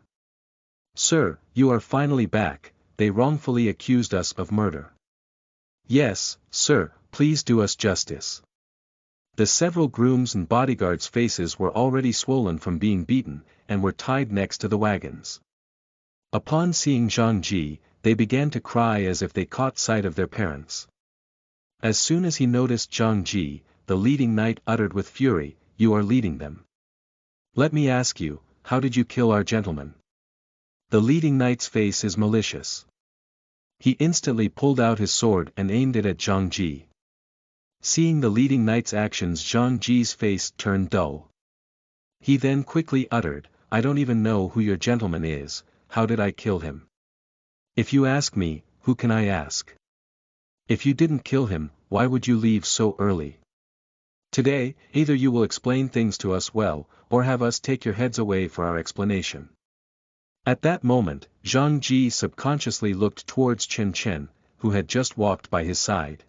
Sir, you are finally back, they wrongfully accused us of murder. Yes, sir, please do us justice. The several grooms and bodyguards' faces were already swollen from being beaten, and were tied next to the wagons. Upon seeing Zhang Ji, they began to cry as if they caught sight of their parents. As soon as he noticed Zhang Ji, the leading knight uttered with fury, "You are leading them. Let me ask you, how did you kill our gentleman?" The leading knight's face is malicious. He instantly pulled out his sword and aimed it at Zhang Ji. Seeing the leading knight's actions, Zhang Ji's face turned dull. He then quickly uttered, "I don't even know who your gentleman is, how did I kill him? If you ask me, who can I ask? If you didn't kill him, why would you leave so early? Today, either you will explain things to us well, or have us take your heads away for our explanation." At that moment, Zhang Ji subconsciously looked towards Chen Chen, who had just walked by his side.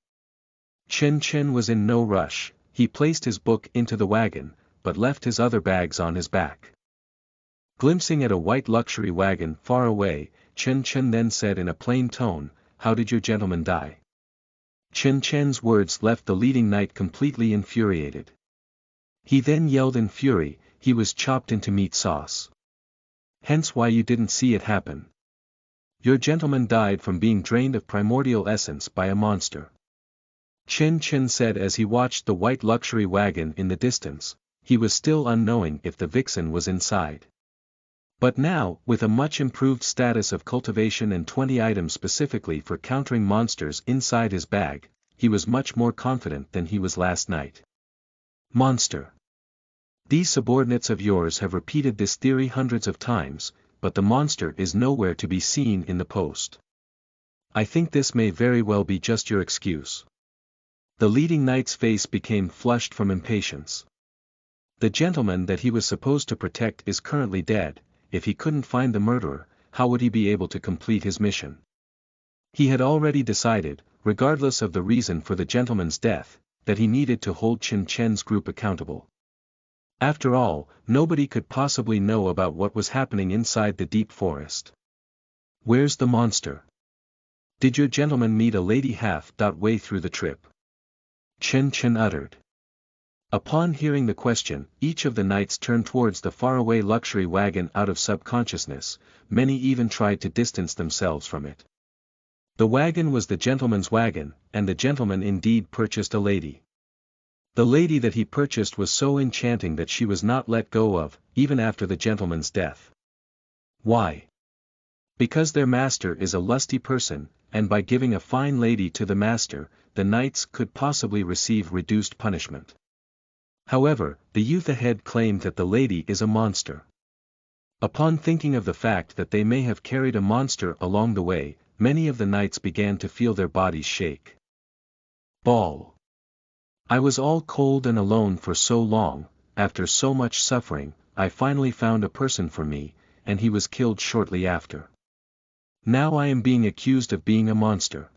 Chen Chen was in no rush, he placed his book into the wagon, but left his other bags on his back. Glimpsing at a white luxury wagon far away, Chen Chen then said in a plain tone, "How did your gentleman die?" Chen Chen's words left the leading knight completely infuriated. He then yelled in fury, "He was chopped into meat sauce. Hence why you didn't see it happen. Your gentleman died from being drained of primordial essence by a monster." Chen Chen said as he watched the white luxury wagon in the distance. He was still unknowing if the vixen was inside. But now, with a much improved status of cultivation and 20 items specifically for countering monsters inside his bag, he was much more confident than he was last night. Monster. These subordinates of yours have repeated this theory hundreds of times, but the monster is nowhere to be seen in the post. I think this may very well be just your excuse. The leading knight's face became flushed from impatience. The gentleman that he was supposed to protect is currently dead. If he couldn't find the murderer, how would he be able to complete his mission? He had already decided, regardless of the reason for the gentleman's death, that he needed to hold Chen Chen's group accountable. After all, nobody could possibly know about what was happening inside the deep forest. Where's the monster? Did your gentleman meet a lady half-way through the trip? Chen Chen uttered. Upon hearing the question, each of the knights turned towards the faraway luxury wagon out of subconsciousness, many even tried to distance themselves from it. The wagon was the gentleman's wagon, and the gentleman indeed purchased a lady. The lady that he purchased was so enchanting that she was not let go of, even after the gentleman's death. Why? Because their master is a lusty person, and by giving a fine lady to the master, the knights could possibly receive reduced punishment. However, the youth ahead claimed that the lady is a monster. Upon thinking of the fact that they may have carried a monster along the way, many of the knights began to feel their bodies shake. Ball. I was all cold and alone for so long. After so much suffering, I finally found a person for me, and he was killed shortly after. Now I am being accused of being a monster.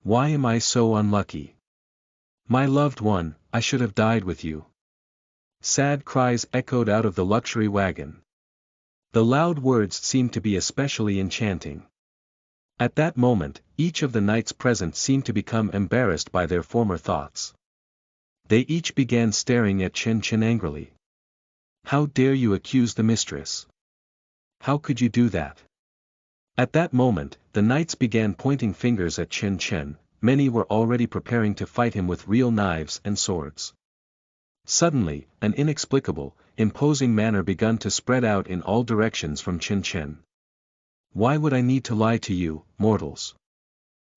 Why am I so unlucky? My loved one, I should have died with you. Sad cries echoed out of the luxury wagon. The loud words seemed to be especially enchanting. At that moment, each of the knights present seemed to become embarrassed by their former thoughts. They each began staring at Xianxia angrily. How dare you accuse the mistress? How could you do that? At that moment, the knights began pointing fingers at Xianxia. Many were already preparing to fight him with real knives and swords. Suddenly, an inexplicable, imposing manner began to spread out in all directions from Xianxia. Why would I need to lie to you, mortals?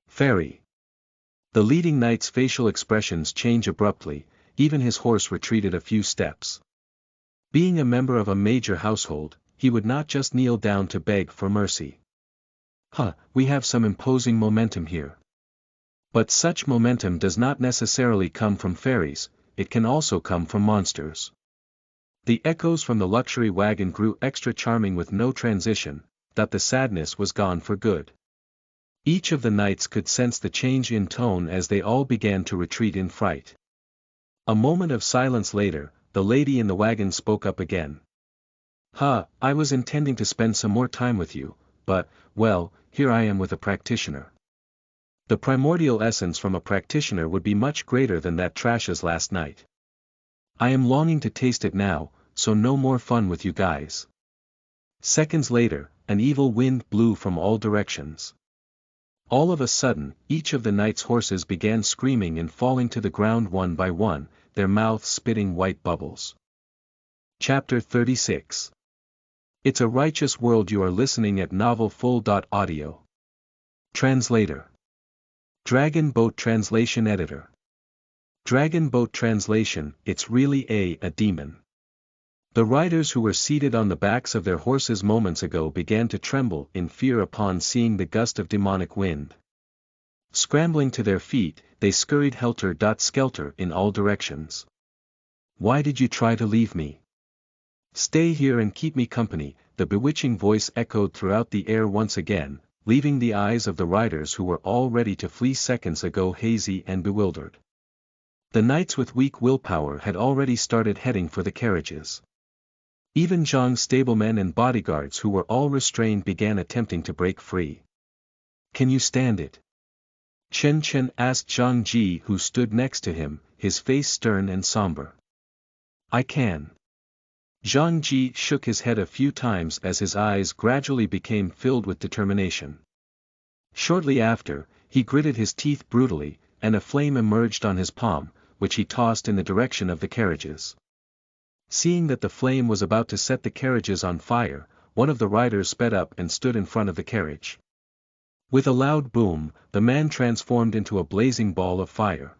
Fairy. The leading knight's facial expressions changed abruptly, even his horse retreated a few steps. Being a member of a major household, he would not just kneel down to beg for mercy. We have some imposing momentum here. But such momentum does not necessarily come from fairies, it can also come from monsters. The echoes from the luxury wagon grew extra charming with no transition, that the sadness was gone for good. Each of the knights could sense the change in tone as they all began to retreat in fright. A moment of silence later, the lady in the wagon spoke up again. I was intending to spend some more time with you, but, well, here I am with a practitioner. The primordial essence from a practitioner would be much greater than that trash as last night. I am longing to taste it now, so no more fun with you guys. Seconds later, an evil wind blew from all directions. All of a sudden, each of the knights' horses began screaming and falling to the ground one by one, their mouths spitting white bubbles. Chapter 36. It's a righteous world. You are listening at novelfull.audio. Translator. Dragon Boat Translation Editor. Dragon Boat Translation, it's really a demon. The riders who were seated on the backs of their horses moments ago began to tremble in fear upon seeing the gust of demonic wind. Scrambling to their feet, they scurried helter-skelter in all directions. Why did you try to leave me? Stay here and keep me company, the bewitching voice echoed throughout the air once again, leaving the eyes of the riders who were all ready to flee seconds ago hazy and bewildered. The knights with weak willpower had already started heading for the carriages. Even Zhang's stablemen and bodyguards who were all restrained began attempting to break free. Can you stand it? Chen asked Zhang Ji, who stood next to him, his face stern and somber. I can. Zhang Ji shook his head a few times as his eyes gradually became filled with determination. Shortly after, he gritted his teeth brutally, and a flame emerged on his palm, which he tossed in the direction of the carriages. Seeing that the flame was about to set the carriages on fire, one of the riders sped up and stood in front of the carriage. With a loud boom, the man transformed into a blazing ball of fire.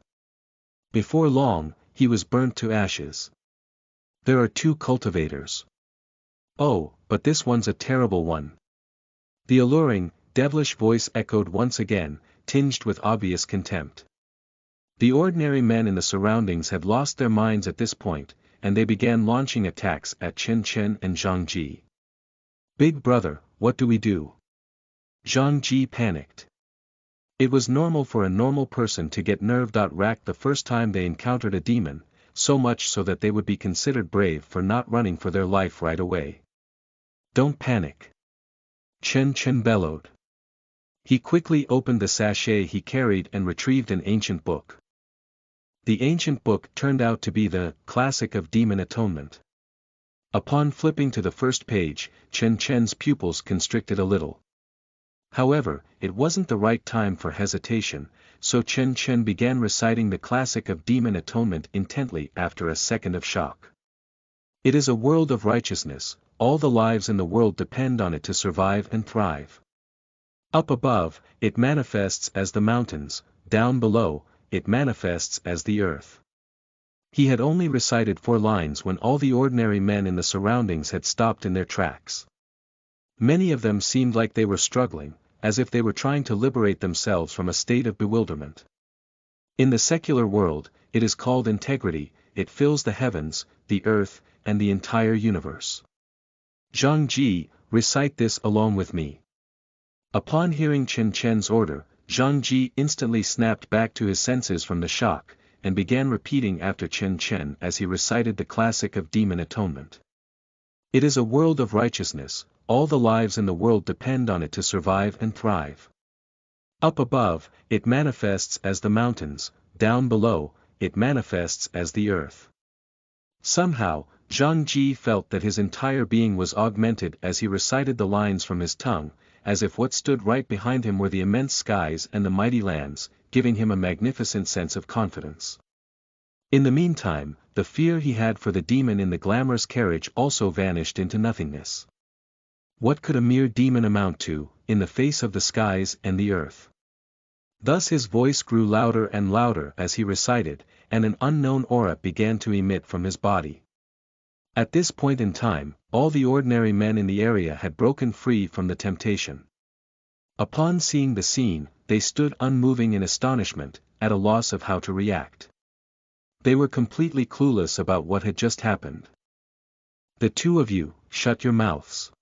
Before long, he was burnt to ashes. There are 2 cultivators. Oh, but this one's a terrible one. The alluring, devilish voice echoed once again, tinged with obvious contempt. The ordinary men in the surroundings had lost their minds at this point, and they began launching attacks at Chen and Zhang Ji. Big brother, what do we do? Zhang Ji panicked. It was normal for a normal person to get nerve-racked the first time they encountered a demon, so much so that they would be considered brave for not running for their life right away. Don't panic. Chen bellowed. He quickly opened the sachet he carried and retrieved an ancient book. The ancient book turned out to be the Classic of Demon Atonement. Upon flipping to the first page, Chen's pupils constricted a little. However, it wasn't the right time for hesitation, so Chen Chen began reciting the classic of demon atonement intently after a second of shock. It is a world of righteousness, all the lives in the world depend on it to survive and thrive. Up above, it manifests as the mountains, down below, it manifests as the earth. He had only recited 4 lines when all the ordinary men in the surroundings had stopped in their tracks. Many of them seemed like they were struggling, as if they were trying to liberate themselves from a state of bewilderment. In the secular world, it is called integrity, it fills the heavens, the earth, and the entire universe. Zhang Ji, recite this along with me. Upon hearing Chen Chen's order, Zhang Ji instantly snapped back to his senses from the shock, and began repeating after Chen Chen as he recited the classic of demon atonement. It is a world of righteousness, all the lives in the world depend on it to survive and thrive. Up above, it manifests as the mountains, down below, it manifests as the earth. Somehow, Zhang Ji felt that his entire being was augmented as he recited the lines from his tongue, as if what stood right behind him were the immense skies and the mighty lands, giving him a magnificent sense of confidence. In the meantime, the fear he had for the demon in the glamorous carriage also vanished into nothingness. What could a mere demon amount to, in the face of the skies and the earth? Thus his voice grew louder and louder as he recited, and an unknown aura began to emit from his body. At this point in time, all the ordinary men in the area had broken free from the temptation. Upon seeing the scene, they stood unmoving in astonishment, at a loss of how to react. They were completely clueless about what had just happened. The 2 of you, shut your mouths.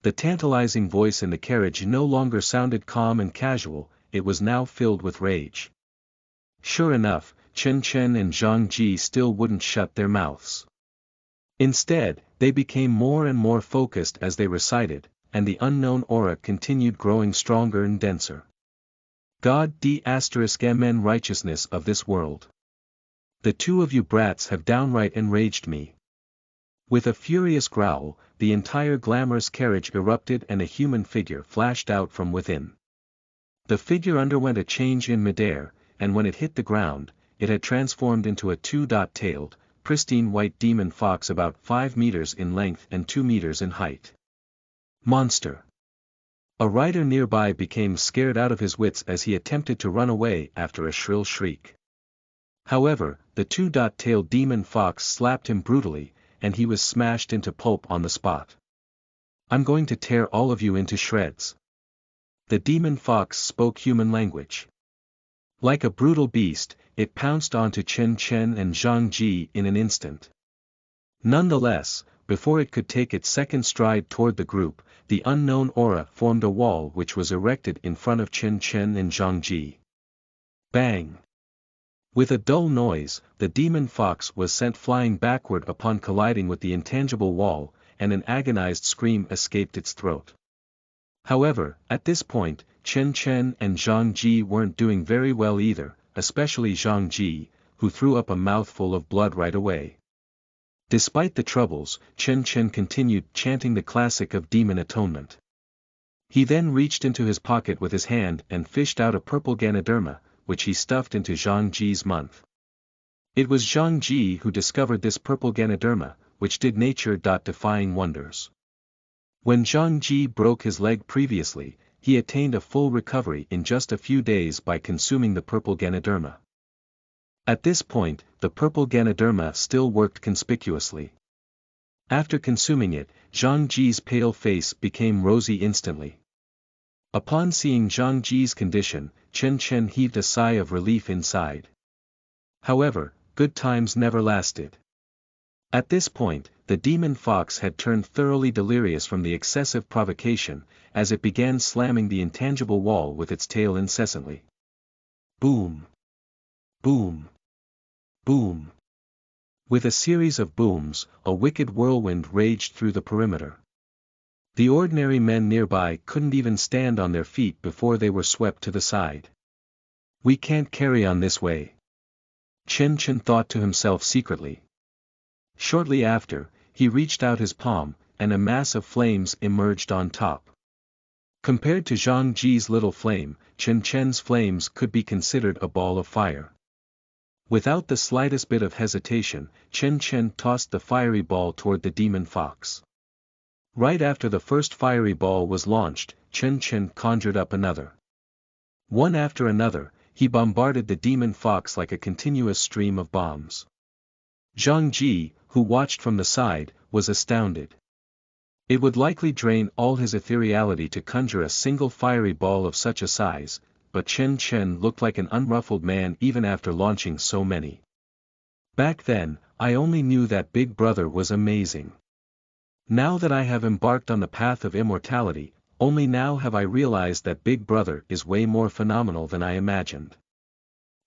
The tantalizing voice in the carriage no longer sounded calm and casual, it was now filled with rage. Sure enough, Chen Chen and Zhang Ji still wouldn't shut their mouths. Instead, they became more and more focused as they recited, and the unknown aura continued growing stronger and denser. God d*mn righteousness of this world. The 2 of you brats have downright enraged me. With a furious growl, the entire glamorous carriage erupted and a human figure flashed out from within. The figure underwent a change in midair, and when it hit the ground, it had transformed into a 2-tailed, pristine white demon fox about 5 meters in length and 2 meters in height. Monster! A rider nearby became scared out of his wits as he attempted to run away after a shrill shriek. However, the 2-tailed demon fox slapped him brutally, and he was smashed into pulp on the spot. I'm going to tear all of you into shreds. The demon fox spoke human language. Like a brutal beast, it pounced onto Chen Chen and Zhang Ji in an instant. Nonetheless, before it could take its second stride toward the group, the unknown aura formed a wall which was erected in front of Chen Chen and Zhang Ji. Bang! With a dull noise, the demon fox was sent flying backward upon colliding with the intangible wall, and an agonized scream escaped its throat. However, at this point, Chen Chen and Zhang Ji weren't doing very well either, especially Zhang Ji, who threw up a mouthful of blood right away. Despite the troubles, Chen Chen continued chanting the classic of demon atonement. He then reached into his pocket with his hand and fished out a purple Ganoderma, which he stuffed into Zhang Ji's mouth. It was Zhang Ji who discovered this purple Ganoderma, which did nature-defying wonders. When Zhang Ji broke his leg previously, he attained a full recovery in just a few days by consuming the purple Ganoderma. At this point, the purple Ganoderma still worked conspicuously. After consuming it, Zhang Ji's pale face became rosy instantly. Upon seeing Zhang Ji's condition, Chen Chen heaved a sigh of relief inside. However, good times never lasted. At this point, the demon fox had turned thoroughly delirious from the excessive provocation, as it began slamming the intangible wall with its tail incessantly. Boom! Boom! Boom! With a series of booms, a wicked whirlwind raged through the perimeter. The ordinary men nearby couldn't even stand on their feet before they were swept to the side. We can't carry on this way. Chen Chen thought to himself secretly. Shortly after, he reached out his palm, and a mass of flames emerged on top. Compared to Zhang Ji's little flame, Chen Chen's flames could be considered a ball of fire. Without the slightest bit of hesitation, Chen Chen tossed the fiery ball toward the demon fox. Right after the first fiery ball was launched, Chen Chen conjured up another. One after another, he bombarded the demon fox like a continuous stream of bombs. Zhang Ji, who watched from the side, was astounded. It would likely drain all his ethereality to conjure a single fiery ball of such a size, but Chen Chen looked like an unruffled man even after launching so many. Back then, I only knew that Big Brother was amazing. Now that I have embarked on the path of immortality, only now have I realized that Big Brother is way more phenomenal than I imagined.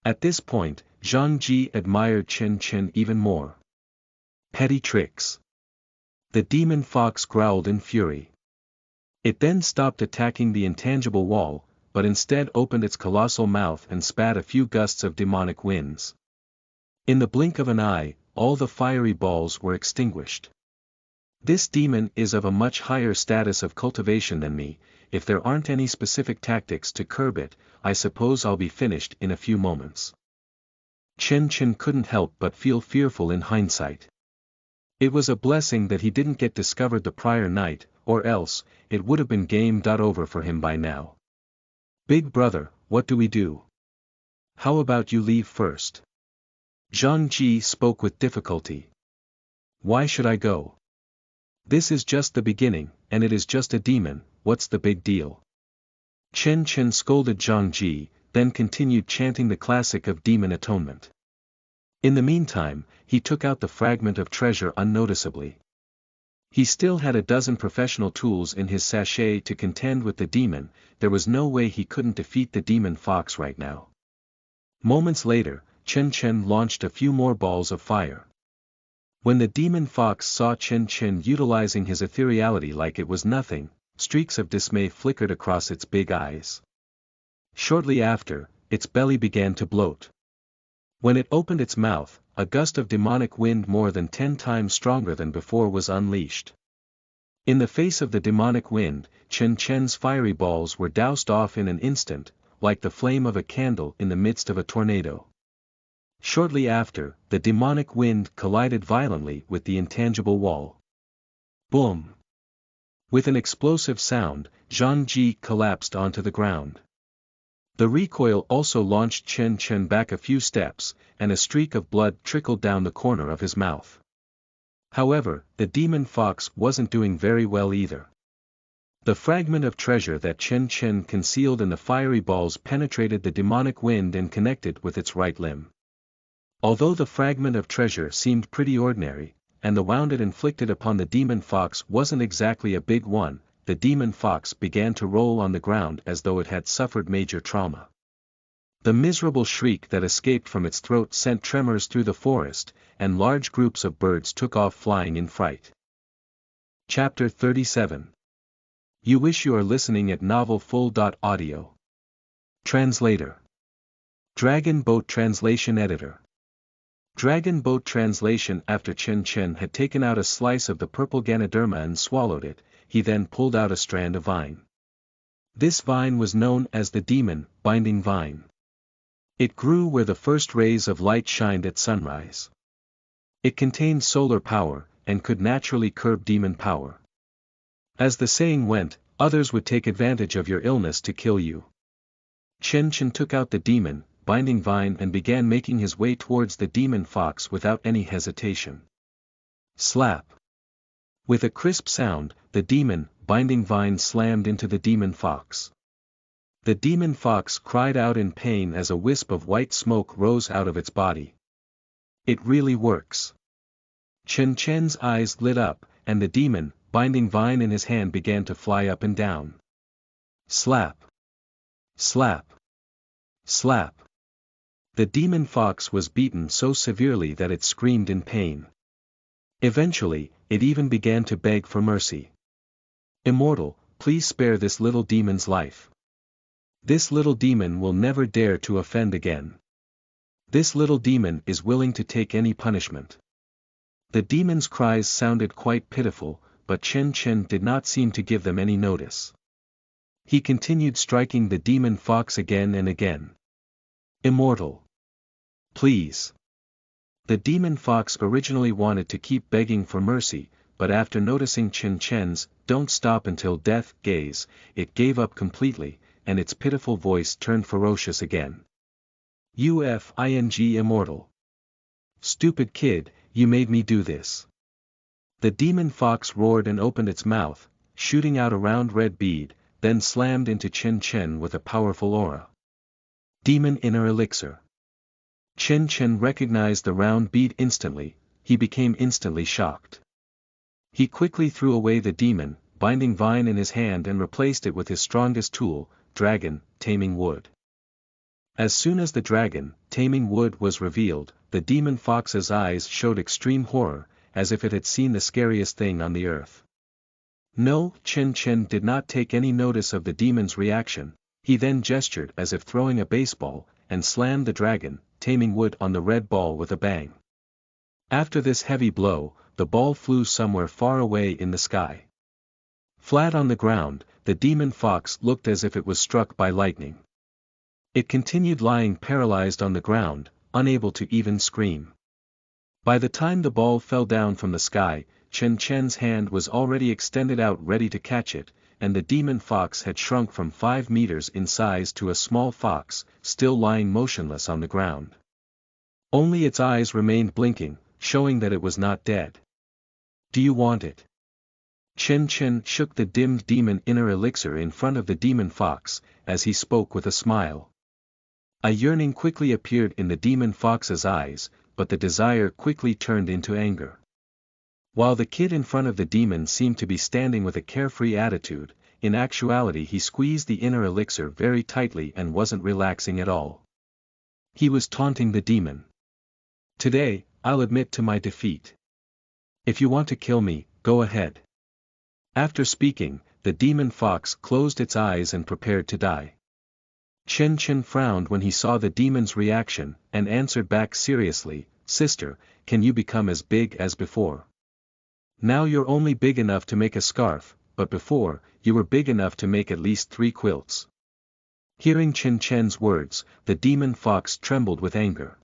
At this point, Zhang Ji admired Chen Chen even more. Petty tricks. The demon fox growled in fury. It then stopped attacking the intangible wall, but instead opened its colossal mouth and spat a few gusts of demonic winds. In the blink of an eye, all the fiery balls were extinguished. This demon is of a much higher status of cultivation than me. If there aren't any specific tactics to curb it, I suppose I'll be finished in a few moments. Chen Chen couldn't help but feel fearful in hindsight. It was a blessing that he didn't get discovered the prior night, or else, it would have been game over for him by now. Big Brother, what do we do? How about you leave first? Zhang Ji spoke with difficulty. Why should I go? This is just the beginning, and it is just a demon, what's the big deal? Chen Chen scolded Zhang Ji, then continued chanting the classic of demon atonement. In the meantime, he took out the fragment of treasure unnoticeably. He still had a dozen professional tools in his sachet to contend with the demon. There was no way he couldn't defeat the demon fox right now. Moments later, Chen Chen launched a few more balls of fire. When the demon fox saw Chen Chen utilizing his ethereality like it was nothing, streaks of dismay flickered across its big eyes. Shortly after, its belly began to bloat. When it opened its mouth, a gust of demonic wind more than 10 times stronger than before was unleashed. In the face of the demonic wind, Chen Chen's fiery balls were doused off in an instant, like the flame of a candle in the midst of a tornado. Shortly after, the demonic wind collided violently with the intangible wall. Boom! With an explosive sound, Zhang Ji collapsed onto the ground. The recoil also launched Chen Chen back a few steps, and a streak of blood trickled down the corner of his mouth. However, the demon fox wasn't doing very well either. The fragment of treasure that Chen Chen concealed in the fiery balls penetrated the demonic wind and connected with its right limb. Although the fragment of treasure seemed pretty ordinary, and the wound it inflicted upon the demon fox wasn't exactly a big one, the demon fox began to roll on the ground as though it had suffered major trauma. The miserable shriek that escaped from its throat sent tremors through the forest, and large groups of birds took off flying in fright. Chapter 37. You wish you are listening at novelfull.audio. Translator. Dragon Boat Translation Editor. Dragon Boat Translation. After Chen Chen had taken out a slice of the purple Ganoderma and swallowed it, he then pulled out a strand of vine. This vine was known as the demon binding vine. It grew where the first rays of light shined at sunrise. It contained solar power, and could naturally curb demon power. As the saying went, others would take advantage of your illness to kill you. Chen Chen took out the demon binding vine and began making his way towards the demon fox without any hesitation. Slap! With a crisp sound, the demon binding vine slammed into the demon fox. The demon fox cried out in pain as a wisp of white smoke rose out of its body. It really works. Chen Chen's eyes lit up, and the demon binding vine in his hand began to fly up and down. Slap! Slap! Slap! The demon fox was beaten so severely that it screamed in pain. Eventually, it even began to beg for mercy. Immortal, please spare this little demon's life. This little demon will never dare to offend again. This little demon is willing to take any punishment. The demon's cries sounded quite pitiful, but Chen Chen did not seem to give them any notice. He continued striking the demon fox again and again. Immortal. Please. The demon fox originally wanted to keep begging for mercy, but after noticing Xianxia's "don't stop until death" gaze, it gave up completely, and its pitiful voice turned ferocious again. UFING immortal. Stupid kid, you made me do this. The demon fox roared and opened its mouth, shooting out a round red bead, then slammed into Xianxia with a powerful aura. Demon Inner Elixir. Xianxia recognized the round bead instantly, he became instantly shocked. He quickly threw away the demon, binding vine in his hand and replaced it with his strongest tool, dragon, taming wood. As soon as the dragon, taming wood was revealed, the demon fox's eyes showed extreme horror, as if it had seen the scariest thing on the earth. No, Xianxia did not take any notice of the demon's reaction. He then gestured as if throwing a baseball, and slammed the dragon, taming wood on the red ball with a bang. After this heavy blow, the ball flew somewhere far away in the sky. Flat on the ground, the demon fox looked as if it was struck by lightning. It continued lying paralyzed on the ground, unable to even scream. By the time the ball fell down from the sky, Xianxia's hand was already extended out ready to catch it, and the demon fox had shrunk from 5 meters in size to a small fox, still lying motionless on the ground. Only its eyes remained blinking, showing that it was not dead. Do you want it? Xianxia shook the dimmed demon inner elixir in front of the demon fox, as he spoke with a smile. A yearning quickly appeared in the demon fox's eyes, but the desire quickly turned into anger. While the kid in front of the demon seemed to be standing with a carefree attitude, in actuality he squeezed the inner elixir very tightly and wasn't relaxing at all. He was taunting the demon. Today, I'll admit to my defeat. If you want to kill me, go ahead. After speaking, the demon fox closed its eyes and prepared to die. Xianxia frowned when he saw the demon's reaction, and answered back seriously, "Sister, can you become as big as before? Now you're only big enough to make a scarf, but before, you were big enough to make at least 3 quilts." Hearing Xianxia's words, the demon fox trembled with anger.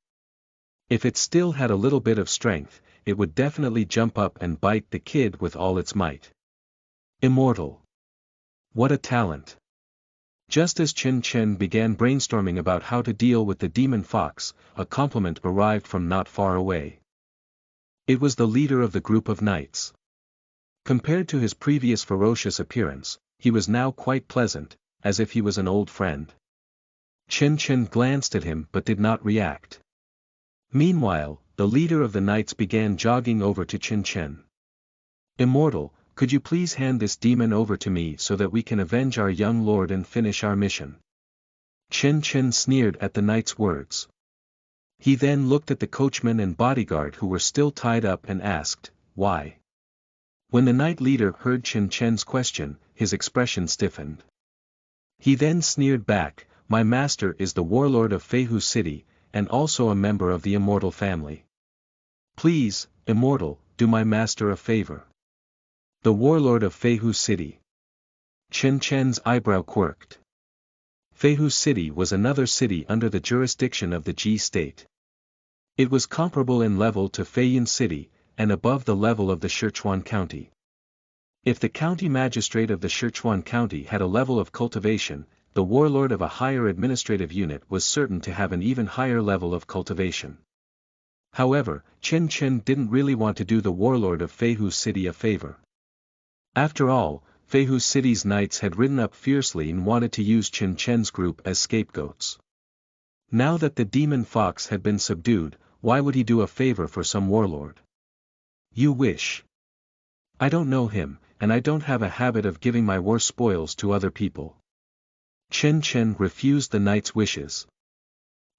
If it still had a little bit of strength, it would definitely jump up and bite the kid with all its might. Immortal. What a talent. Just as Xianxia began brainstorming about how to deal with the demon fox, a compliment arrived from not far away. It was the leader of the group of knights. Compared to his previous ferocious appearance, he was now quite pleasant, as if he was an old friend. Xianxia glanced at him but did not react. Meanwhile, the leader of the knights began jogging over to Xianxia. "Immortal, could you please hand this demon over to me so that we can avenge our young lord and finish our mission?" Xianxia sneered at the knight's words. He then looked at the coachman and bodyguard who were still tied up and asked, "Why?" When the knight leader heard Xianxia's question, his expression stiffened. He then sneered back, "My master is the warlord of Feihu City, and also a member of the immortal family. Please, immortal, do my master a favor." The warlord of Feihu City. Xianxia's eyebrow quirked. Feihu City was another city under the jurisdiction of the Ji state. It was comparable in level to Feiyin City, and above the level of the Sichuan County. If the county magistrate of the Sichuan County had a level of cultivation, the warlord of a higher administrative unit was certain to have an even higher level of cultivation. However, Xianxia didn't really want to do the warlord of Feihu City a favor. After all, Feihu City's knights had ridden up fiercely and wanted to use Xianxia's group as scapegoats. Now that the demon fox had been subdued, why would he do a favor for some warlord? You wish. I don't know him, and I don't have a habit of giving my war spoils to other people. Xianxia refused the knight's wishes.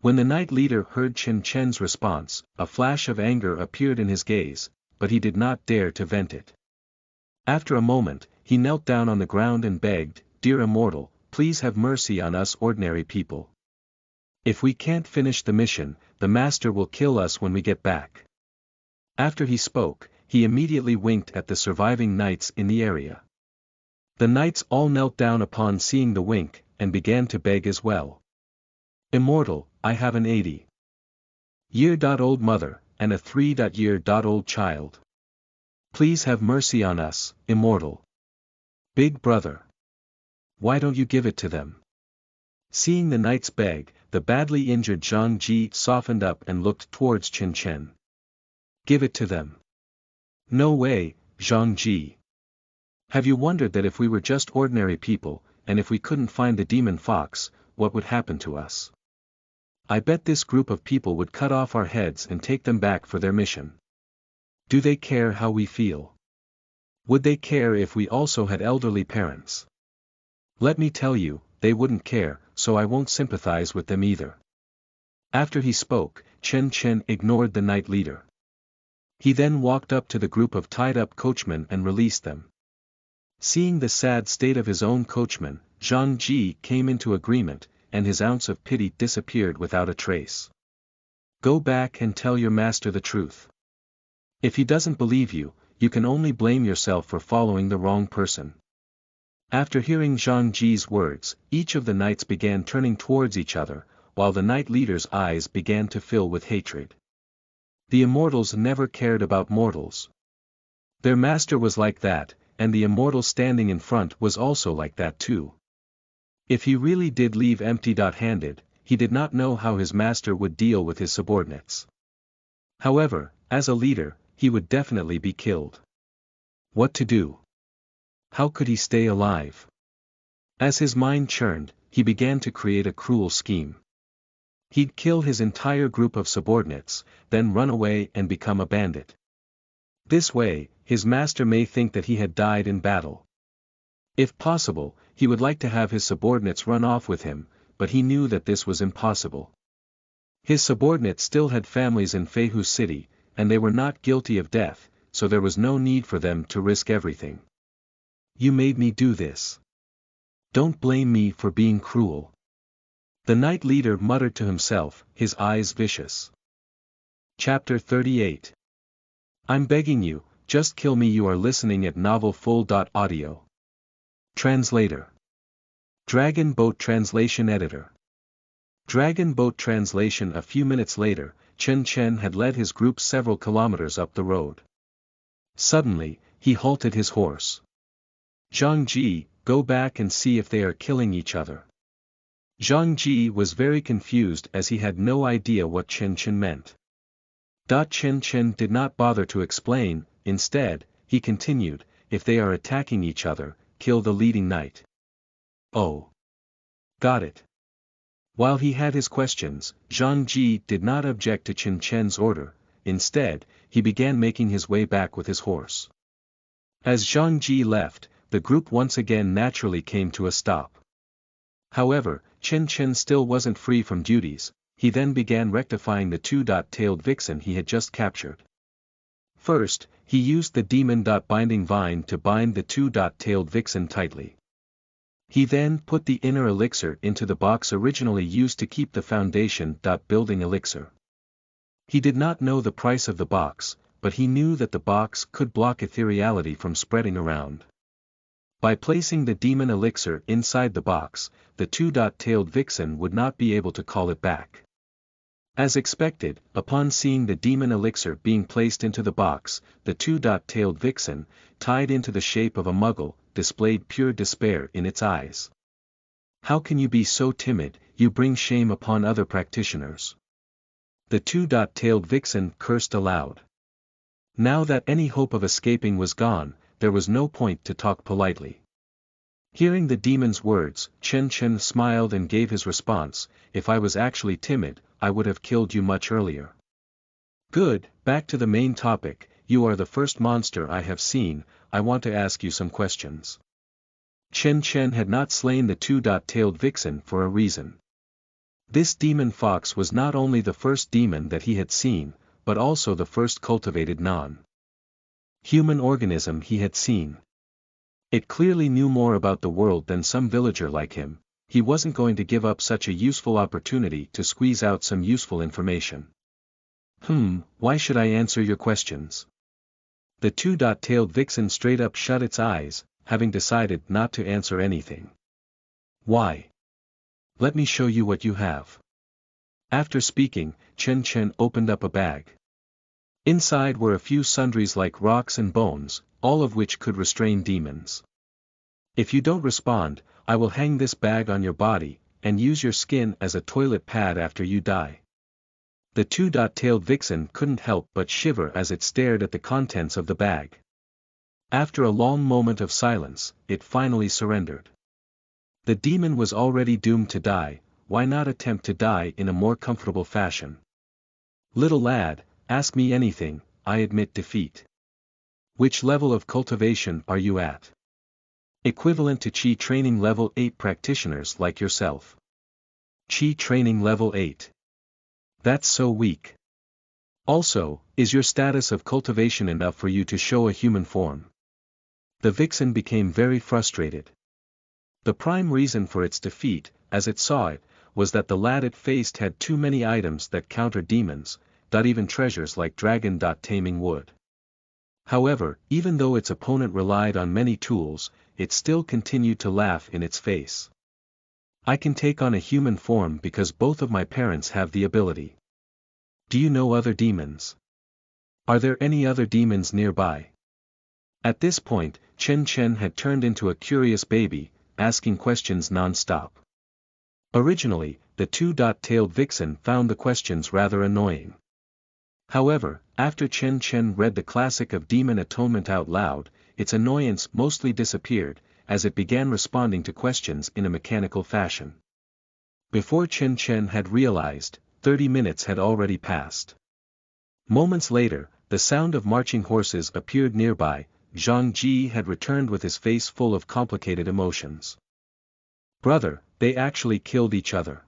When the knight leader heard Xianxia's response, a flash of anger appeared in his gaze, but he did not dare to vent it. After a moment, he knelt down on the ground and begged, "Dear immortal, please have mercy on us ordinary people. If we can't finish the mission, the master will kill us when we get back." After he spoke, he immediately winked at the surviving knights in the area. The knights all knelt down upon seeing the wink, and began to beg as well. Immortal, I have an 80-year-old mother, and a 3-year-old child. Please have mercy on us, Immortal. Big brother. Why don't you give it to them? Seeing the knights beg, the badly injured Zhang Ji softened up and looked towards Chen Chen. Give it to them. No way, Zhang Ji. Have you wondered that if we were just ordinary people, and if we couldn't find the demon fox, what would happen to us? I bet this group of people would cut off our heads and take them back for their mission. Do they care how we feel? Would they care if we also had elderly parents? Let me tell you, they wouldn't care, so I won't sympathize with them either. After he spoke, Chen Chen ignored the knight leader. He then walked up to the group of tied-up coachmen and released them. Seeing the sad state of his own coachman, Zhang Ji came into agreement, and his ounce of pity disappeared without a trace. Go back and tell your master the truth. If he doesn't believe you, you can only blame yourself for following the wrong person. After hearing Zhang Ji's words, each of the knights began turning towards each other, while the knight leader's eyes began to fill with hatred. The immortals never cared about mortals. Their master was like that, and the immortal standing in front was also like that too. If he really did leave empty-handed, he did not know how his master would deal with his subordinates. However, as a leader, he would definitely be killed. What to do? How could he stay alive? As his mind churned, he began to create a cruel scheme. He'd kill his entire group of subordinates, then run away and become a bandit. This way, his master may think that he had died in battle. If possible, he would like to have his subordinates run off with him, but he knew that this was impossible. His subordinates still had families in Feihu City, and they were not guilty of death, so there was no need for them to risk everything. You made me do this. Don't blame me for being cruel. The knight leader muttered to himself, his eyes vicious. Chapter 38. I'm begging you, just kill me. You are listening at novelfull.audio. Translator. Dragon Boat Translation Editor. Dragon Boat Translation. A few minutes later, Chen Chen had led his group several kilometers up the road. Suddenly, he halted his horse. Zhang Ji, go back and see if they are killing each other. Zhang Ji was very confused as he had no idea what Chen Chen meant. Chen Chen did not bother to explain, instead, he continued, if they are attacking each other, kill the leading knight. Oh. Got it. While he had his questions, Zhang Ji did not object to Chen Chen's order, instead, he began making his way back with his horse. As Zhang Ji left, the group once again naturally came to a stop. However, Chen Chen still wasn't free from duties. He then began rectifying the two-tailed vixen he had just captured. First, he used the demon-binding vine to bind the two-tailed vixen tightly. He then put the inner elixir into the box originally used to keep the foundation-building elixir. He did not know the price of the box, but he knew that the box could block ethereality from spreading around. By placing the demon elixir inside the box, the two-tailed vixen would not be able to call it back. As expected, upon seeing the demon elixir being placed into the box, the two-tailed vixen, tied into the shape of a muggle, displayed pure despair in its eyes. How can you be so timid? You bring shame upon other practitioners. The two-tailed vixen cursed aloud. Now that any hope of escaping was gone, there was no point to talk politely. Hearing the demon's words, Chen Chen smiled and gave his response, if I was actually timid, I would have killed you much earlier. Good, back to the main topic, you are the first monster I have seen, I want to ask you some questions. Chen Chen had not slain the two-tailed vixen for a reason. This demon fox was not only the first demon that he had seen, but also the first cultivated non-human organism he had seen. It clearly knew more about the world than some villager like him. He wasn't going to give up such a useful opportunity to squeeze out some useful information. Why should I answer your questions? The two-tailed vixen straight up shut its eyes, having decided not to answer anything. Why? Let me show you what you have. After speaking, Chen opened up a bag. Inside were a few sundries like rocks and bones, all of which could restrain demons. If you don't respond, I will hang this bag on your body, and use your skin as a toilet pad after you die. The two-tailed vixen couldn't help but shiver as it stared at the contents of the bag. After a long moment of silence, it finally surrendered. The demon was already doomed to die, why not attempt to die in a more comfortable fashion? Little lad, ask me anything, I admit defeat. Which level of cultivation are you at? Equivalent to Qi training level 8 practitioners like yourself. Qi training level 8. That's so weak. Also, is your status of cultivation enough for you to show a human form? The vixen became very frustrated. The prime reason for its defeat, as it saw it, was that the lad it faced had too many items that counter demons, even treasures like dragon taming wood. However, even though its opponent relied on many tools, it still continued to laugh in its face. I can take on a human form because both of my parents have the ability. Do you know other demons? Are there any other demons nearby? At this point, Chen had turned into a curious baby, asking questions non-stop. Originally, the two-tailed vixen found the questions rather annoying. However, after Chen read the classic of demon atonement out loud, its annoyance mostly disappeared, as it began responding to questions in a mechanical fashion. Before Chen had realized, 30 minutes had already passed. Moments later, the sound of marching horses appeared nearby. Zhang Ji had returned with his face full of complicated emotions. Brother, they actually killed each other.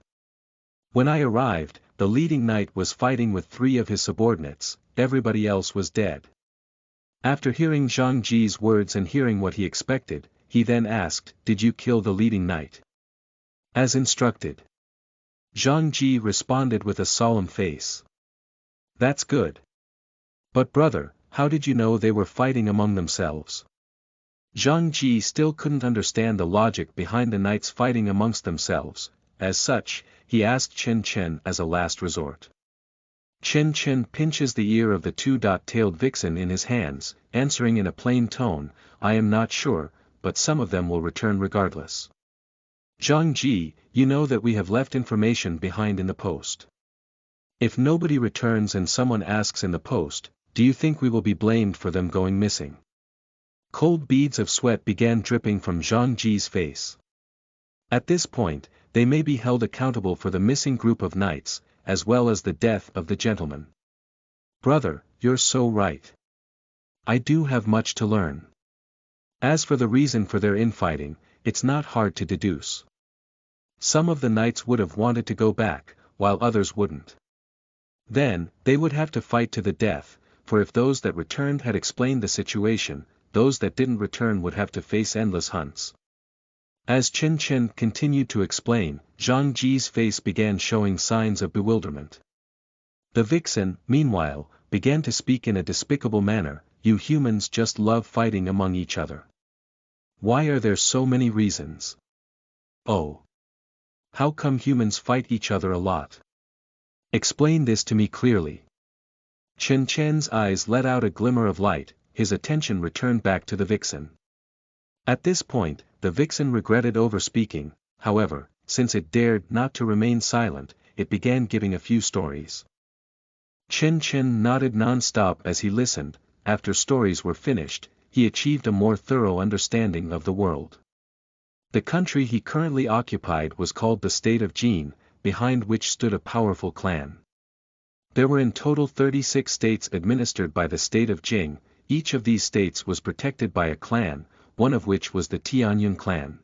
When I arrived, the leading knight was fighting with 3 of his subordinates, everybody else was dead. After hearing Zhang Ji's words and hearing what he expected, he then asked, did you kill the leading knight? As instructed. Zhang Ji responded with a solemn face. That's good. But brother, how did you know they were fighting among themselves? Zhang Ji still couldn't understand the logic behind the knights fighting amongst themselves. As such, he asked Chen as a last resort. Chen pinches the ear of the two-tailed vixen in his hands, answering in a plain tone, I am not sure, but some of them will return regardless. Zhang Ji, you know that we have left information behind in the post. If nobody returns and someone asks in the post, do you think we will be blamed for them going missing? Cold beads of sweat began dripping from Zhang Ji's face. At this point, they may be held accountable for the missing group of knights, as well as the death of the gentleman. Brother, you're so right. I do have much to learn. As for the reason for their infighting, it's not hard to deduce. Some of the knights would have wanted to go back, while others wouldn't. Then, they would have to fight to the death, for if those that returned had explained the situation, those that didn't return would have to face endless hunts. As Chen continued to explain, Zhang Ji's face began showing signs of bewilderment. The vixen, meanwhile, began to speak in a despicable manner, you humans just love fighting among each other. Why are there so many reasons? Oh. How come humans fight each other a lot? Explain this to me clearly. Chen's eyes let out a glimmer of light, his attention returned back to the vixen. At this point, the vixen regretted over-speaking, however, since it dared not to remain silent, it began giving a few stories. Chen nodded non-stop as he listened. After stories were finished, he achieved a more thorough understanding of the world. The country he currently occupied was called the State of Jin, behind which stood a powerful clan. There were in total 36 states administered by the State of Jing. Each of these states was protected by a clan, one of which was the Tianyun clan.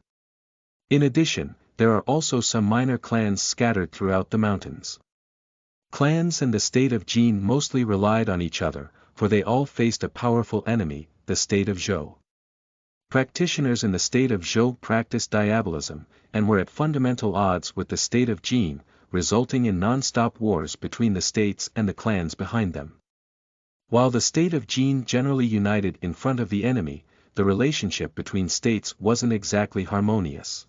In addition, there are also some minor clans scattered throughout the mountains. Clans in the State of Jin mostly relied on each other, for they all faced a powerful enemy, the State of Zhou. Practitioners in the State of Zhou practiced diabolism, and were at fundamental odds with the State of Jin, resulting in non-stop wars between the states and the clans behind them. While the State of Jin generally united in front of the enemy, the relationship between states wasn't exactly harmonious.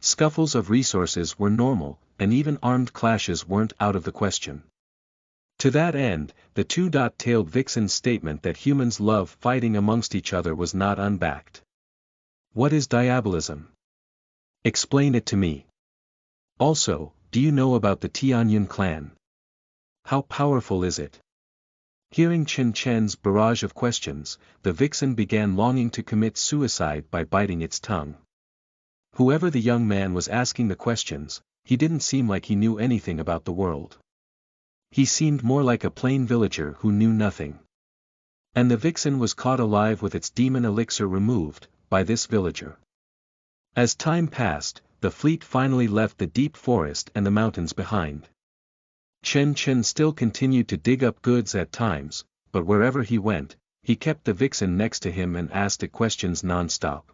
Scuffles of resources were normal, and even armed clashes weren't out of the question. To that end, the two-tailed vixen's statement that humans love fighting amongst each other was not unbacked. What is diabolism? Explain it to me. Also, do you know about the Tianyun clan? How powerful is it? Hearing Chen Chen's barrage of questions, the vixen began longing to commit suicide by biting its tongue. Whoever the young man was asking the questions, he didn't seem like he knew anything about the world. He seemed more like a plain villager who knew nothing. And the vixen was caught alive with its demon elixir removed, by this villager. As time passed, the fleet finally left the deep forest and the mountains behind. Chen Chen still continued to dig up goods at times, but wherever he went, he kept the vixen next to him and asked it questions non-stop.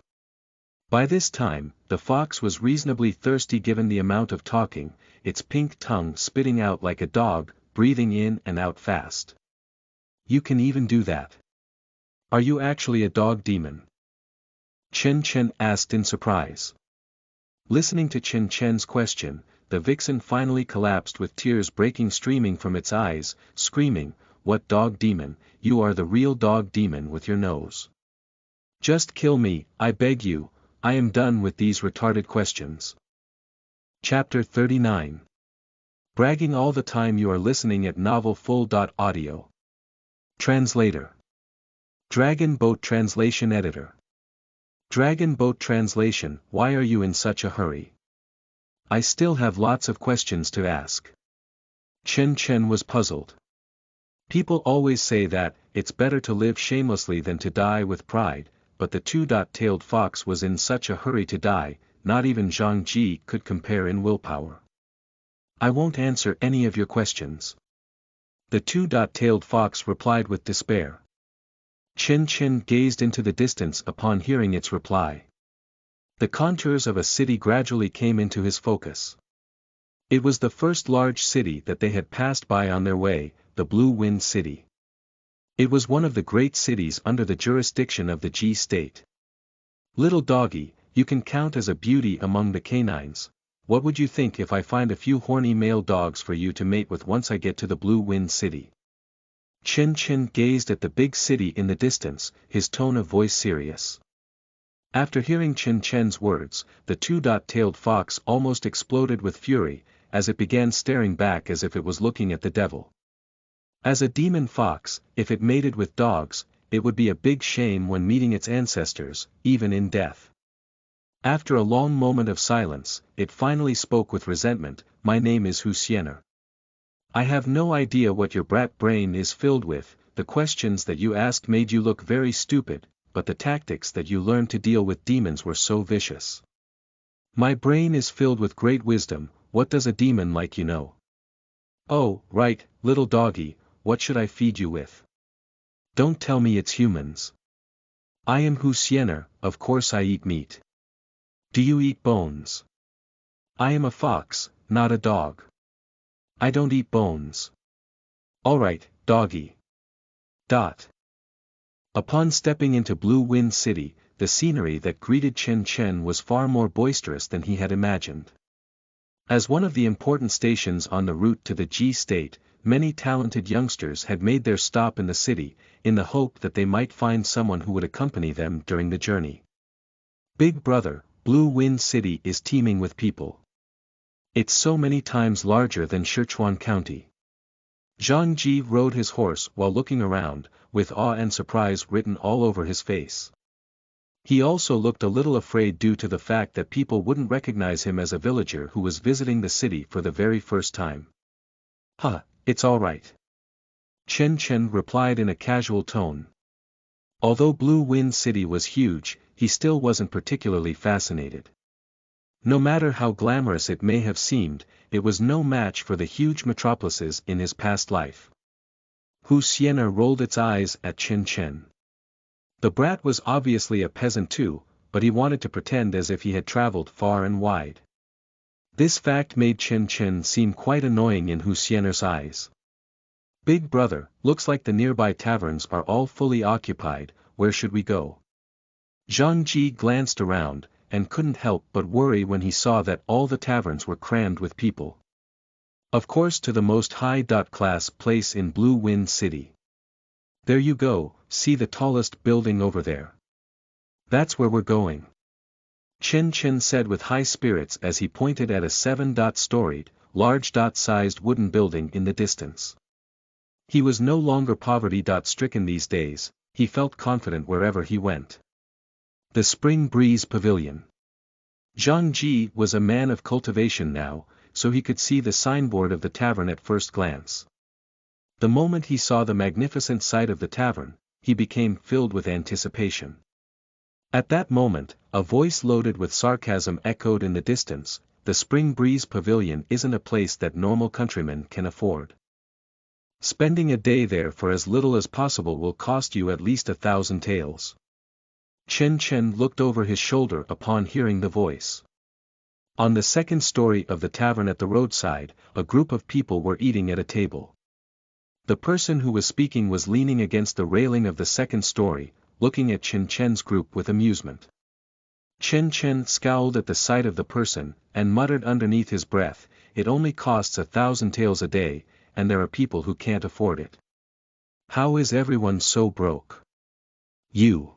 By this time, the fox was reasonably thirsty given the amount of talking, its pink tongue spitting out like a dog, breathing in and out fast. You can even do that. Are you actually a dog demon? Chen Chen asked in surprise. Listening to Chen Chen's question, the vixen finally collapsed with tears streaming from its eyes, screaming, "What dog demon? You are the real dog demon with your nose. Just kill me, I beg you, I am done with these retarded questions." Chapter 39. Bragging all the time. You are listening at novelfull.audio. Translator. Dragon Boat Translation Editor. Dragon Boat Translation. Why are you in such a hurry? I still have lots of questions to ask. Chen Chen was puzzled. People always say that, it's better to live shamelessly than to die with pride, but the two-tailed fox was in such a hurry to die, not even Zhang Ji could compare in willpower. I won't answer any of your questions. The two-tailed fox replied with despair. Chen Chen gazed into the distance upon hearing its reply. The contours of a city gradually came into his focus. It was the first large city that they had passed by on their way, the Blue Wind City. It was one of the great cities under the jurisdiction of the Ji state. Little doggy, you can count as a beauty among the canines. What would you think if I find a few horny male dogs for you to mate with once I get to the Blue Wind City? Chen Chen gazed at the big city in the distance, his tone of voice serious. After hearing Chen Chen's words, the two-tailed fox almost exploded with fury, as it began staring back as if it was looking at the devil. As a demon fox, if it mated with dogs, it would be a big shame when meeting its ancestors, even in death. After a long moment of silence, it finally spoke with resentment, "My name is Wuxia. I have no idea what your brat brain is filled with. The questions that you asked made you look very stupid, but the tactics that you learned to deal with demons were so vicious. My brain is filled with great wisdom. What does a demon like you know?" "Oh, right, little doggy, what should I feed you with?" "Don't tell me it's humans." "I am Wuxia, of course I eat meat." "Do you eat bones?" "I am a fox, not a dog." "I don't eat bones." "Alright, doggy." Upon stepping into Blue Wind City, the scenery that greeted Chen Chen was far more boisterous than he had imagined. As one of the important stations on the route to the Ji state, many talented youngsters had made their stop in the city, in the hope that they might find someone who would accompany them during the journey. Big brother, Blue Wind City is teeming with people. It's so many times larger than Sichuan County. Zhang Ji rode his horse while looking around, with awe and surprise written all over his face. He also looked a little afraid due to the fact that people wouldn't recognize him as a villager who was visiting the city for the very first time. It's all right. Chen Chen replied in a casual tone. Although Blue Wind City was huge, he still wasn't particularly fascinated. No matter how glamorous it may have seemed, it was no match for the huge metropolises in his past life. Wuxia rolled its eyes at Chen Chen. The brat was obviously a peasant too, but he wanted to pretend as if he had traveled far and wide. This fact made Chen Chen seem quite annoying in Wuxia's eyes. "Big brother, looks like the nearby taverns are all fully occupied, where should we go?" Zhang Ji glanced around, and couldn't help but worry when he saw that all the taverns were crammed with people. Of course, to the most high-class place in Blue Wind City. There you go, see the tallest building over there. That's where we're going. Chen said with high spirits as he pointed at a 7-storied, large-sized wooden building in the distance. He was no longer poverty-stricken these days, he felt confident wherever he went. The Spring Breeze Pavilion. Zhang Ji was a man of cultivation now, so he could see the signboard of the tavern at first glance. The moment he saw the magnificent sight of the tavern, he became filled with anticipation. At that moment, a voice loaded with sarcasm echoed in the distance, "The Spring Breeze Pavilion isn't a place that normal countrymen can afford. Spending a day there for as little as possible will cost you at least 1,000 taels." Chen looked over his shoulder upon hearing the voice. On the second story of the tavern at the roadside, a group of people were eating at a table. The person who was speaking was leaning against the railing of the second story, looking at Chen's group with amusement. Chen scowled at the sight of the person, and muttered underneath his breath, "It only costs 1,000 taels a day, and there are people who can't afford it. How is everyone so broke? You."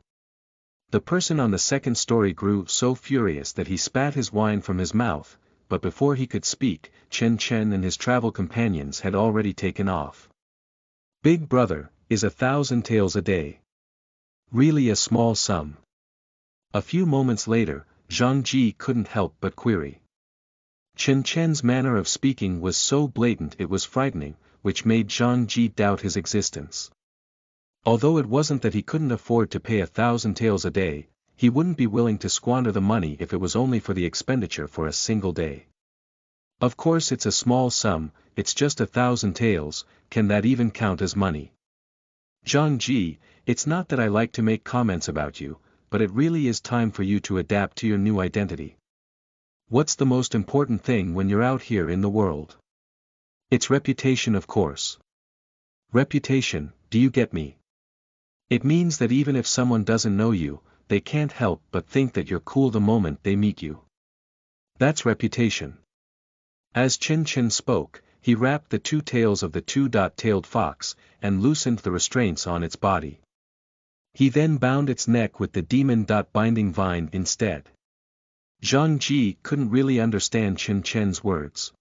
The person on the second story grew so furious that he spat his wine from his mouth, but before he could speak, Chen and his travel companions had already taken off. "Big brother, is 1,000 taels a day really a small sum?" A few moments later, Zhang Ji couldn't help but query. Chen's manner of speaking was so blatant it was frightening, which made Zhang Ji doubt his existence. Although it wasn't that he couldn't afford to pay 1,000 taels a day, he wouldn't be willing to squander the money if it was only for the expenditure for a single day. "Of course it's a small sum, it's just 1,000 taels, can that even count as money?" "Zhang Ji, it's not that I like to make comments about you, but it really is time for you to adapt to your new identity. What's the most important thing when you're out here in the world? It's reputation, of course. Reputation, do you get me? It means that even if someone doesn't know you, they can't help but think that you're cool the moment they meet you. That's reputation." As Chen spoke, he wrapped the two tails of the two-tailed fox, and loosened the restraints on its body. He then bound its neck with the demon-binding vine instead. Zhang Ji couldn't really understand Chen's words.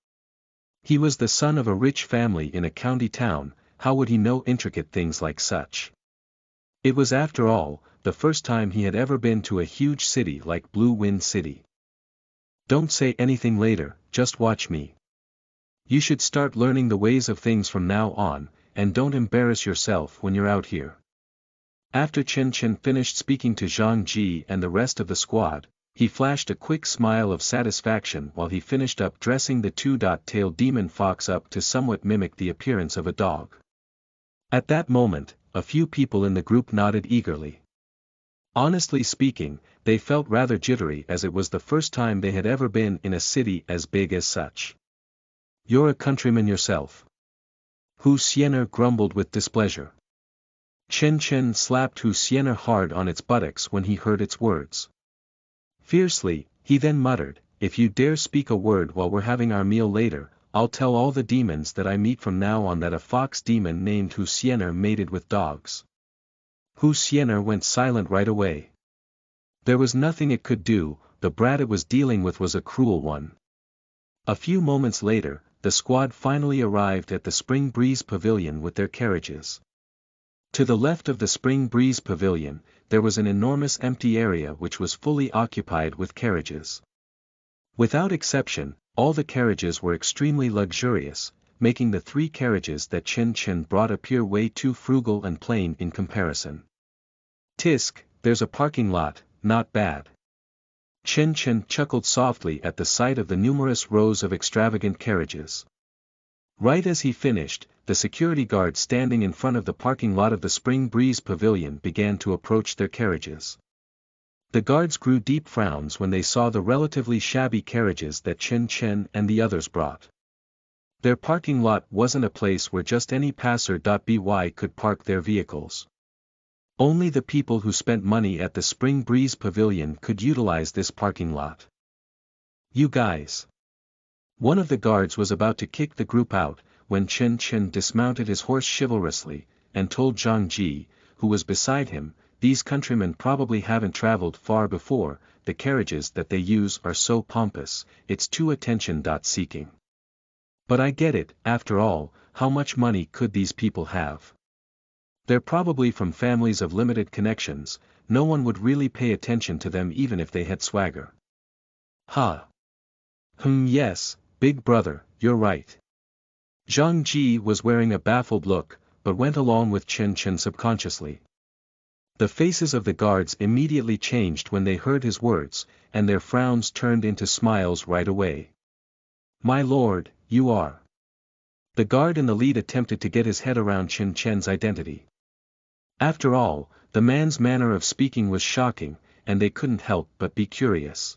He was the son of a rich family in a county town, how would he know intricate things like such? It was, after all, the first time he had ever been to a huge city like Blue Wind City. "Don't say anything later, just watch me. You should start learning the ways of things from now on, and don't embarrass yourself when you're out here." After Chen finished speaking to Zhang Ji and the rest of the squad, he flashed a quick smile of satisfaction while he finished up dressing the two-tailed demon fox up to somewhat mimic the appearance of a dog. At that moment, a few people in the group nodded eagerly. Honestly speaking, they felt rather jittery as it was the first time they had ever been in a city as big as such. "You're a countryman yourself?" Xianxia grumbled with displeasure. Chen slapped Xianxia hard on its buttocks when he heard its words. Fiercely, he then muttered, "If you dare speak a word while we're having our meal later, I'll tell all the demons that I meet from now on that a fox demon named Xianxia mated with dogs." Xianxia went silent right away. There was nothing it could do, the brat it was dealing with was a cruel one. A few moments later, the squad finally arrived at the Spring Breeze Pavilion with their carriages. To the left of the Spring Breeze Pavilion, there was an enormous empty area which was fully occupied with carriages. Without exception, all the carriages were extremely luxurious, making the three carriages that Chen brought appear way too frugal and plain in comparison. "Tisk, there's a parking lot, not bad." Chen chuckled softly at the sight of the numerous rows of extravagant carriages. Right as he finished, the security guard standing in front of the parking lot of the Spring Breeze Pavilion began to approach their carriages. The guards grew deep frowns when they saw the relatively shabby carriages that Chen and the others brought. Their parking lot wasn't a place where just any passer-by could park their vehicles. Only the people who spent money at the Spring Breeze Pavilion could utilize this parking lot. You guys. One of the guards was about to kick the group out, when Chen Chen dismounted his horse chivalrously, and told Zhang Ji, who was beside him, "These countrymen probably haven't traveled far before, the carriages that they use are so pompous, it's too attention-seeking. But I get it, after all, how much money could these people have? They're probably from families of limited connections, no one would really pay attention to them even if they had swagger." Ha! Yes, big brother, you're right. Zhang Ji was wearing a baffled look, but went along with Chen Chen subconsciously. The faces of the guards immediately changed when they heard his words, and their frowns turned into smiles right away. "My lord, you are." The guard in the lead attempted to get his head around Chen Chen's identity. After all, the man's manner of speaking was shocking, and they couldn't help but be curious.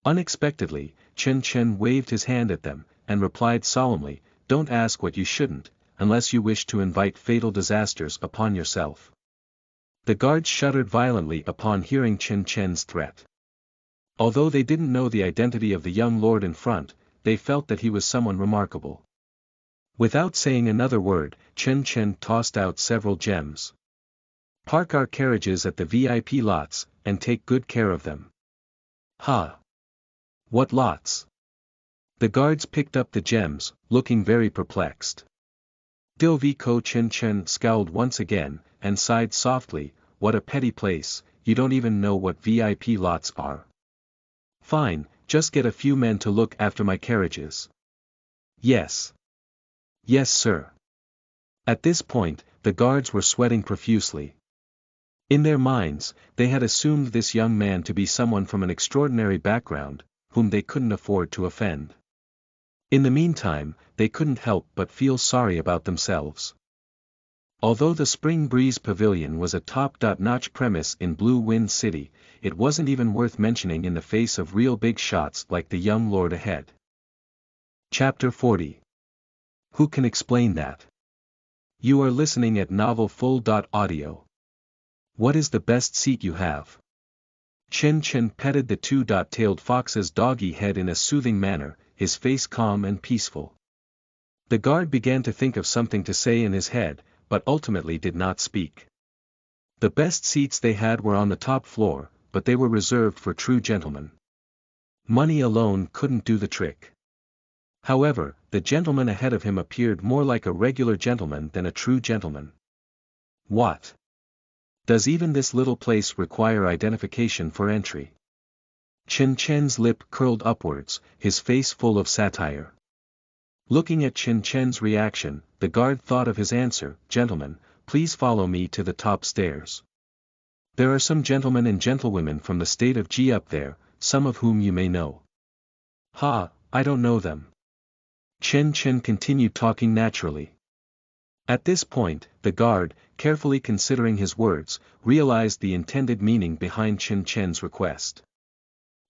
Unexpectedly, Chen Chen waved his hand at them, and replied solemnly, "Don't ask what you shouldn't, unless you wish to invite fatal disasters upon yourself." The guards shuddered violently upon hearing Chen Chen's threat. Although they didn't know the identity of the young lord in front, they felt that he was someone remarkable. Without saying another word, Chen Chen tossed out several gems. "Park our carriages at the VIP lots, and take good care of them." "Ha! What lots?" The guards picked up the gems, looking very perplexed. Ko Chen Chen scowled once again, and sighed softly, "What a petty place, you don't even know what VIP lots are. Fine, just get a few men to look after my carriages." "Yes. Yes, sir." At this point, the guards were sweating profusely. In their minds, they had assumed this young man to be someone from an extraordinary background, whom they couldn't afford to offend. In the meantime, they couldn't help but feel sorry about themselves. Although the Spring Breeze Pavilion was a top-notch premise in Blue Wind City, it wasn't even worth mentioning in the face of real big shots like the young lord ahead. Chapter 40. Who can explain that? You are listening at novelfull.audio. What is the best seat you have? Chen Chen petted the two-tailed fox's doggy head in a soothing manner, his face calm and peaceful. The guard began to think of something to say in his head, but ultimately did not speak. The best seats they had were on the top floor, but they were reserved for true gentlemen. Money alone couldn't do the trick. However, the gentleman ahead of him appeared more like a regular gentleman than a true gentleman. What? Does even this little place require identification for entry? Chen Chen's lip curled upwards, his face full of satire. Looking at Chen Chen's reaction, the guard thought of his answer, "Gentlemen, please follow me to the top stairs. There are some gentlemen and gentlewomen from the state of Ji up there, some of whom you may know." "Ha, I don't know them." Chen Chen continued talking naturally. At this point, the guard, carefully considering his words, realized the intended meaning behind Chen Chen's request.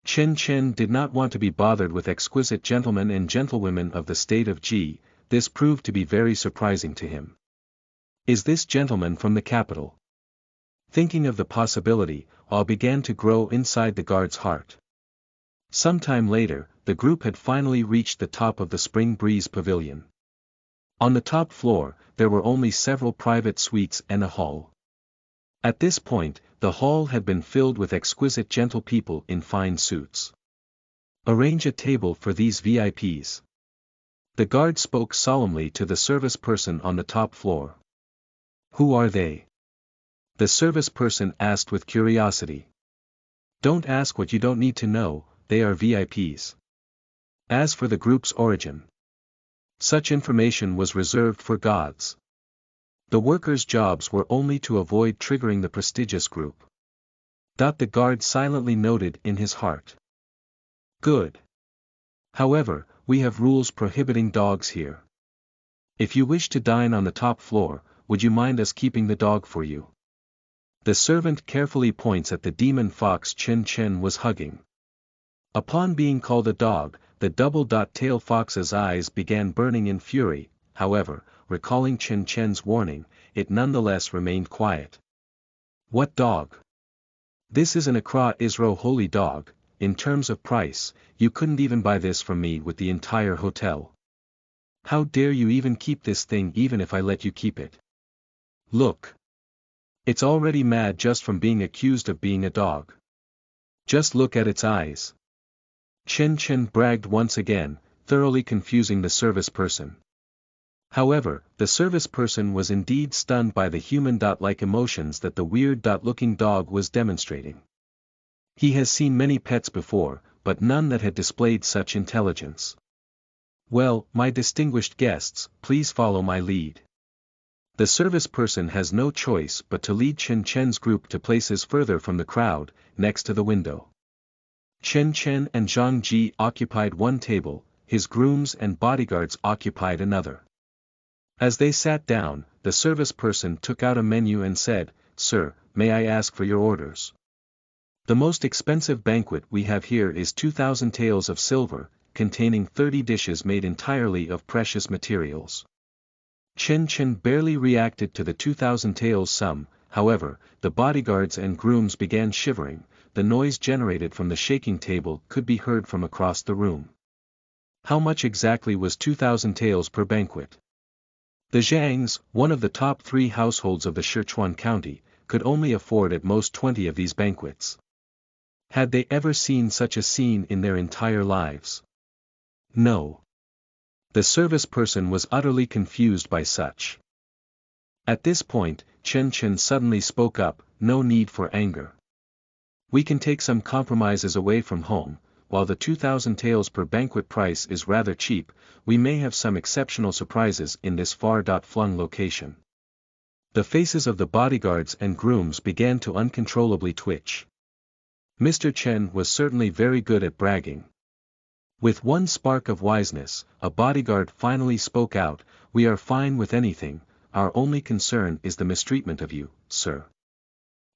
Chen Chen did not want to be bothered with exquisite gentlemen and gentlewomen of the state of Ji. This proved to be very surprising to him. Is this gentleman from the capital? Thinking of the possibility, awe began to grow inside the guard's heart. Sometime later, the group had finally reached the top of the Spring Breeze Pavilion. On the top floor, there were only several private suites and a hall. At this point, the hall had been filled with exquisite gentle people in fine suits. "Arrange a table for these VIPs." The guard spoke solemnly to the service person on the top floor. "Who are they?" The service person asked with curiosity. "Don't ask what you don't need to know, they are VIPs. As for the group's origin, such information was reserved for gods. The workers' jobs were only to avoid triggering the prestigious group." The guard silently noted in his heart. "Good. However, we have rules prohibiting dogs here. If you wish to dine on the top floor, would you mind us keeping the dog for you?" The servant carefully points at the demon fox Chen Chen was hugging. Upon being called a dog, the double-tailed fox's eyes began burning in fury. However, recalling Chen Chen's warning, it nonetheless remained quiet. What dog? This is an Accra Isro holy dog. In terms of price, you couldn't even buy this from me with the entire hotel. How dare you even keep this thing even if I let you keep it? Look. It's already mad just from being accused of being a dog. Just look at its eyes. Chen bragged once again, thoroughly confusing the service person. However, the service person was indeed stunned by the human-like emotions that the weird-looking dog was demonstrating. He has seen many pets before, but none that had displayed such intelligence. Well, my distinguished guests, please follow my lead. The service person has no choice but to lead Chen's group to places further from the crowd, next to the window. Chen and Zhang Ji occupied one table, his grooms and bodyguards occupied another. As they sat down, the service person took out a menu and said, "Sir, may I ask for your orders? The most expensive banquet we have here is 2,000 taels of silver, containing 30 dishes made entirely of precious materials." Chen barely reacted to the 2,000 taels sum, however, the bodyguards and grooms began shivering. The noise generated from the shaking table could be heard from across the room. How much exactly was 2,000 taels per banquet? The Zhangs, one of the top 3 households of the Sichuan county, could only afford at most 20 of these banquets. Had they ever seen such a scene in their entire lives? No. The service person was utterly confused by such. At this point, Chen suddenly spoke up, "No need for anger. We can take some compromises away from home. While the 2,000 taels per banquet price is rather cheap, we may have some exceptional surprises in this far-flung location." The faces of the bodyguards and grooms began to uncontrollably twitch. Mr. Chen was certainly very good at bragging. With one spark of wiseness, a bodyguard finally spoke out, "We are fine with anything, our only concern is the mistreatment of you, sir."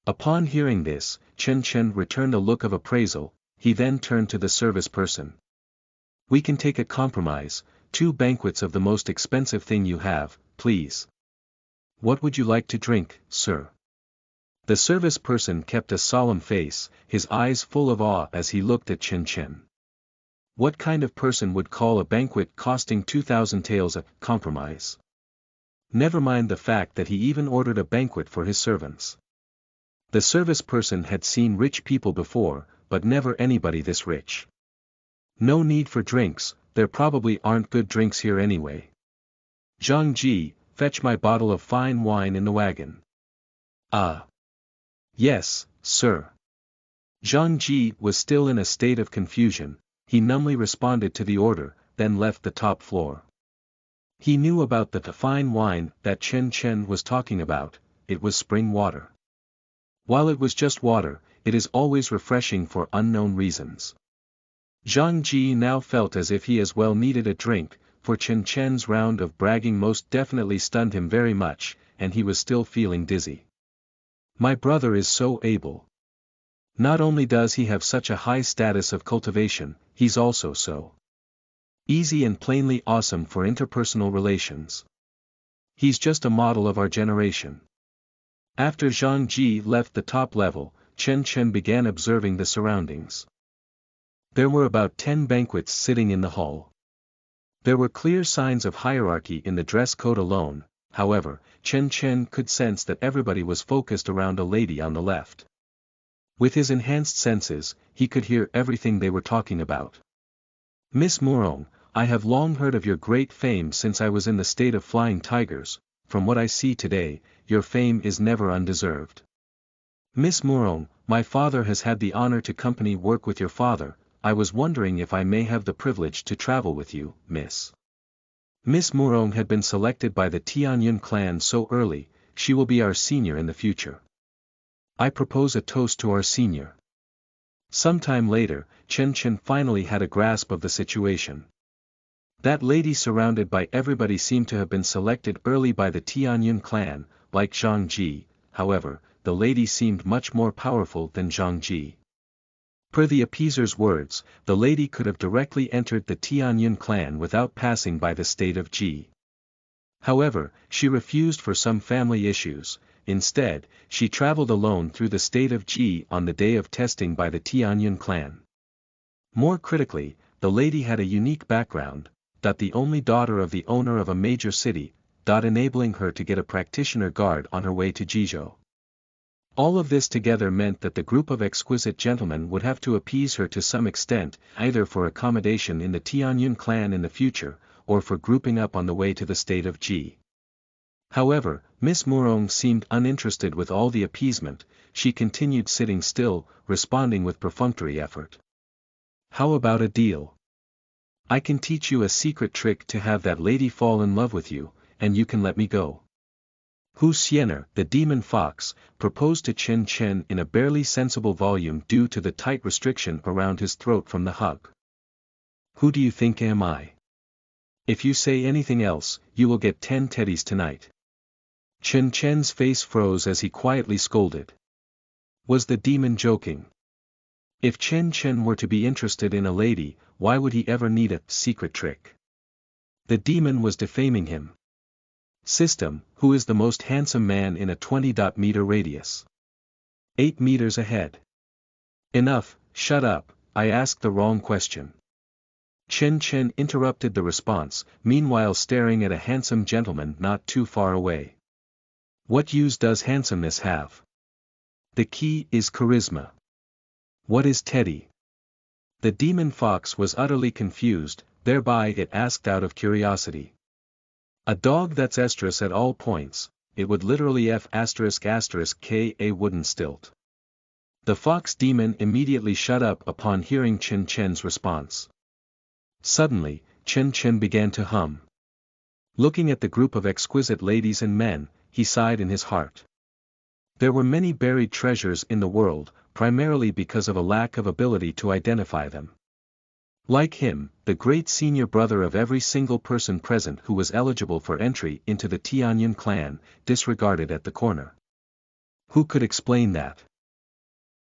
Upon hearing this, Chen returned a look of appraisal. He then turned to the service person. "We can take a compromise, 2 banquets of the most expensive thing you have, please." "What would you like to drink, sir?" The service person kept a solemn face, his eyes full of awe as he looked at Chen. What kind of person would call a banquet costing 2,000 taels a compromise? Never mind the fact that he even ordered a banquet for his servants. The service person had seen rich people before, but never anybody this rich. "No need for drinks, there probably aren't good drinks here anyway. Zhang Ji, fetch my bottle of fine wine in the wagon." "Ah. Yes, sir." Zhang Ji was still in a state of confusion. He numbly responded to the order, then left the top floor. He knew about the fine wine that Chen was talking about. It was spring water. While it was just water, it is always refreshing for unknown reasons. Zhang Ji now felt as if he as well needed a drink, for Chen's round of bragging most definitely stunned him very much, and he was still feeling dizzy. "My brother is so able. Not only does he have such a high status of cultivation, he's also so easy and plainly awesome for interpersonal relations. He's just a model of our generation." After Zhang Ji left the top level, Chen began observing the surroundings. There were about 10 banquets sitting in the hall. There were clear signs of hierarchy in the dress code alone. However, Chen could sense that everybody was focused around a lady on the left. With his enhanced senses, he could hear everything they were talking about. "Miss Murong, I have long heard of your great fame since I was in the state of flying tigers. From what I see today, your fame is never undeserved. Miss Murong, my father has had the honor to company work with your father. I was wondering if I may have the privilege to travel with you, Miss." Miss Murong had been selected by the Tianyun clan so early. "She will be our senior in the future. I propose a toast to our senior." Sometime later, Chen finally had a grasp of the situation. That lady surrounded by everybody seemed to have been selected early by the Tianyun clan. Like Zhang Ji, however, the lady seemed much more powerful than Zhang Ji. Per the appeaser's words, the lady could have directly entered the Tianyun clan without passing by the state of Ji. However, she refused for some family issues, instead, she traveled alone through the state of Ji on the day of testing by the Tianyun clan. More critically, the lady had a unique background, the only daughter of the owner of a major city, enabling her to get a practitioner guard on her way to Jizhou. All of this together meant that the group of exquisite gentlemen would have to appease her to some extent, either for accommodation in the Tianyun clan in the future, or for grouping up on the way to the state of Ji. However, Miss Murong seemed uninterested with all the appeasement. She continued sitting still, responding with perfunctory effort. How about a deal? I can teach you a secret trick to have that lady fall in love with you, and you can let me go. Wuxia, the demon fox, proposed to Chen Chen in a barely sensible volume due to the tight restriction around his throat from the hug. Who do you think am I? If you say anything else, you will get 10 teddies tonight. Chen Chen's face froze as he quietly scolded. Was the demon joking? If Chen Chen were to be interested in a lady, why would he ever need a secret trick? The demon was defaming him. System, who is the most handsome man in a 20-meter radius? 8 meters ahead. Enough, shut up, I asked the wrong question. Chen Chen interrupted the response, meanwhile staring at a handsome gentleman not too far away. What use does handsomeness have? The key is charisma. What is Teddy? The demon fox was utterly confused, thereby it asked out of curiosity. A dog that's estrus at all points, it would literally F*** K a wooden stilt. The fox demon immediately shut up upon hearing Chen Chen's response. Suddenly, Chen Chen began to hum. Looking at the group of exquisite ladies and men, he sighed in his heart. There were many buried treasures in the world, primarily because of a lack of ability to identify them. Like him, the great senior brother of every single person present who was eligible for entry into the Tianyun clan, disregarded at the corner. Who could explain that?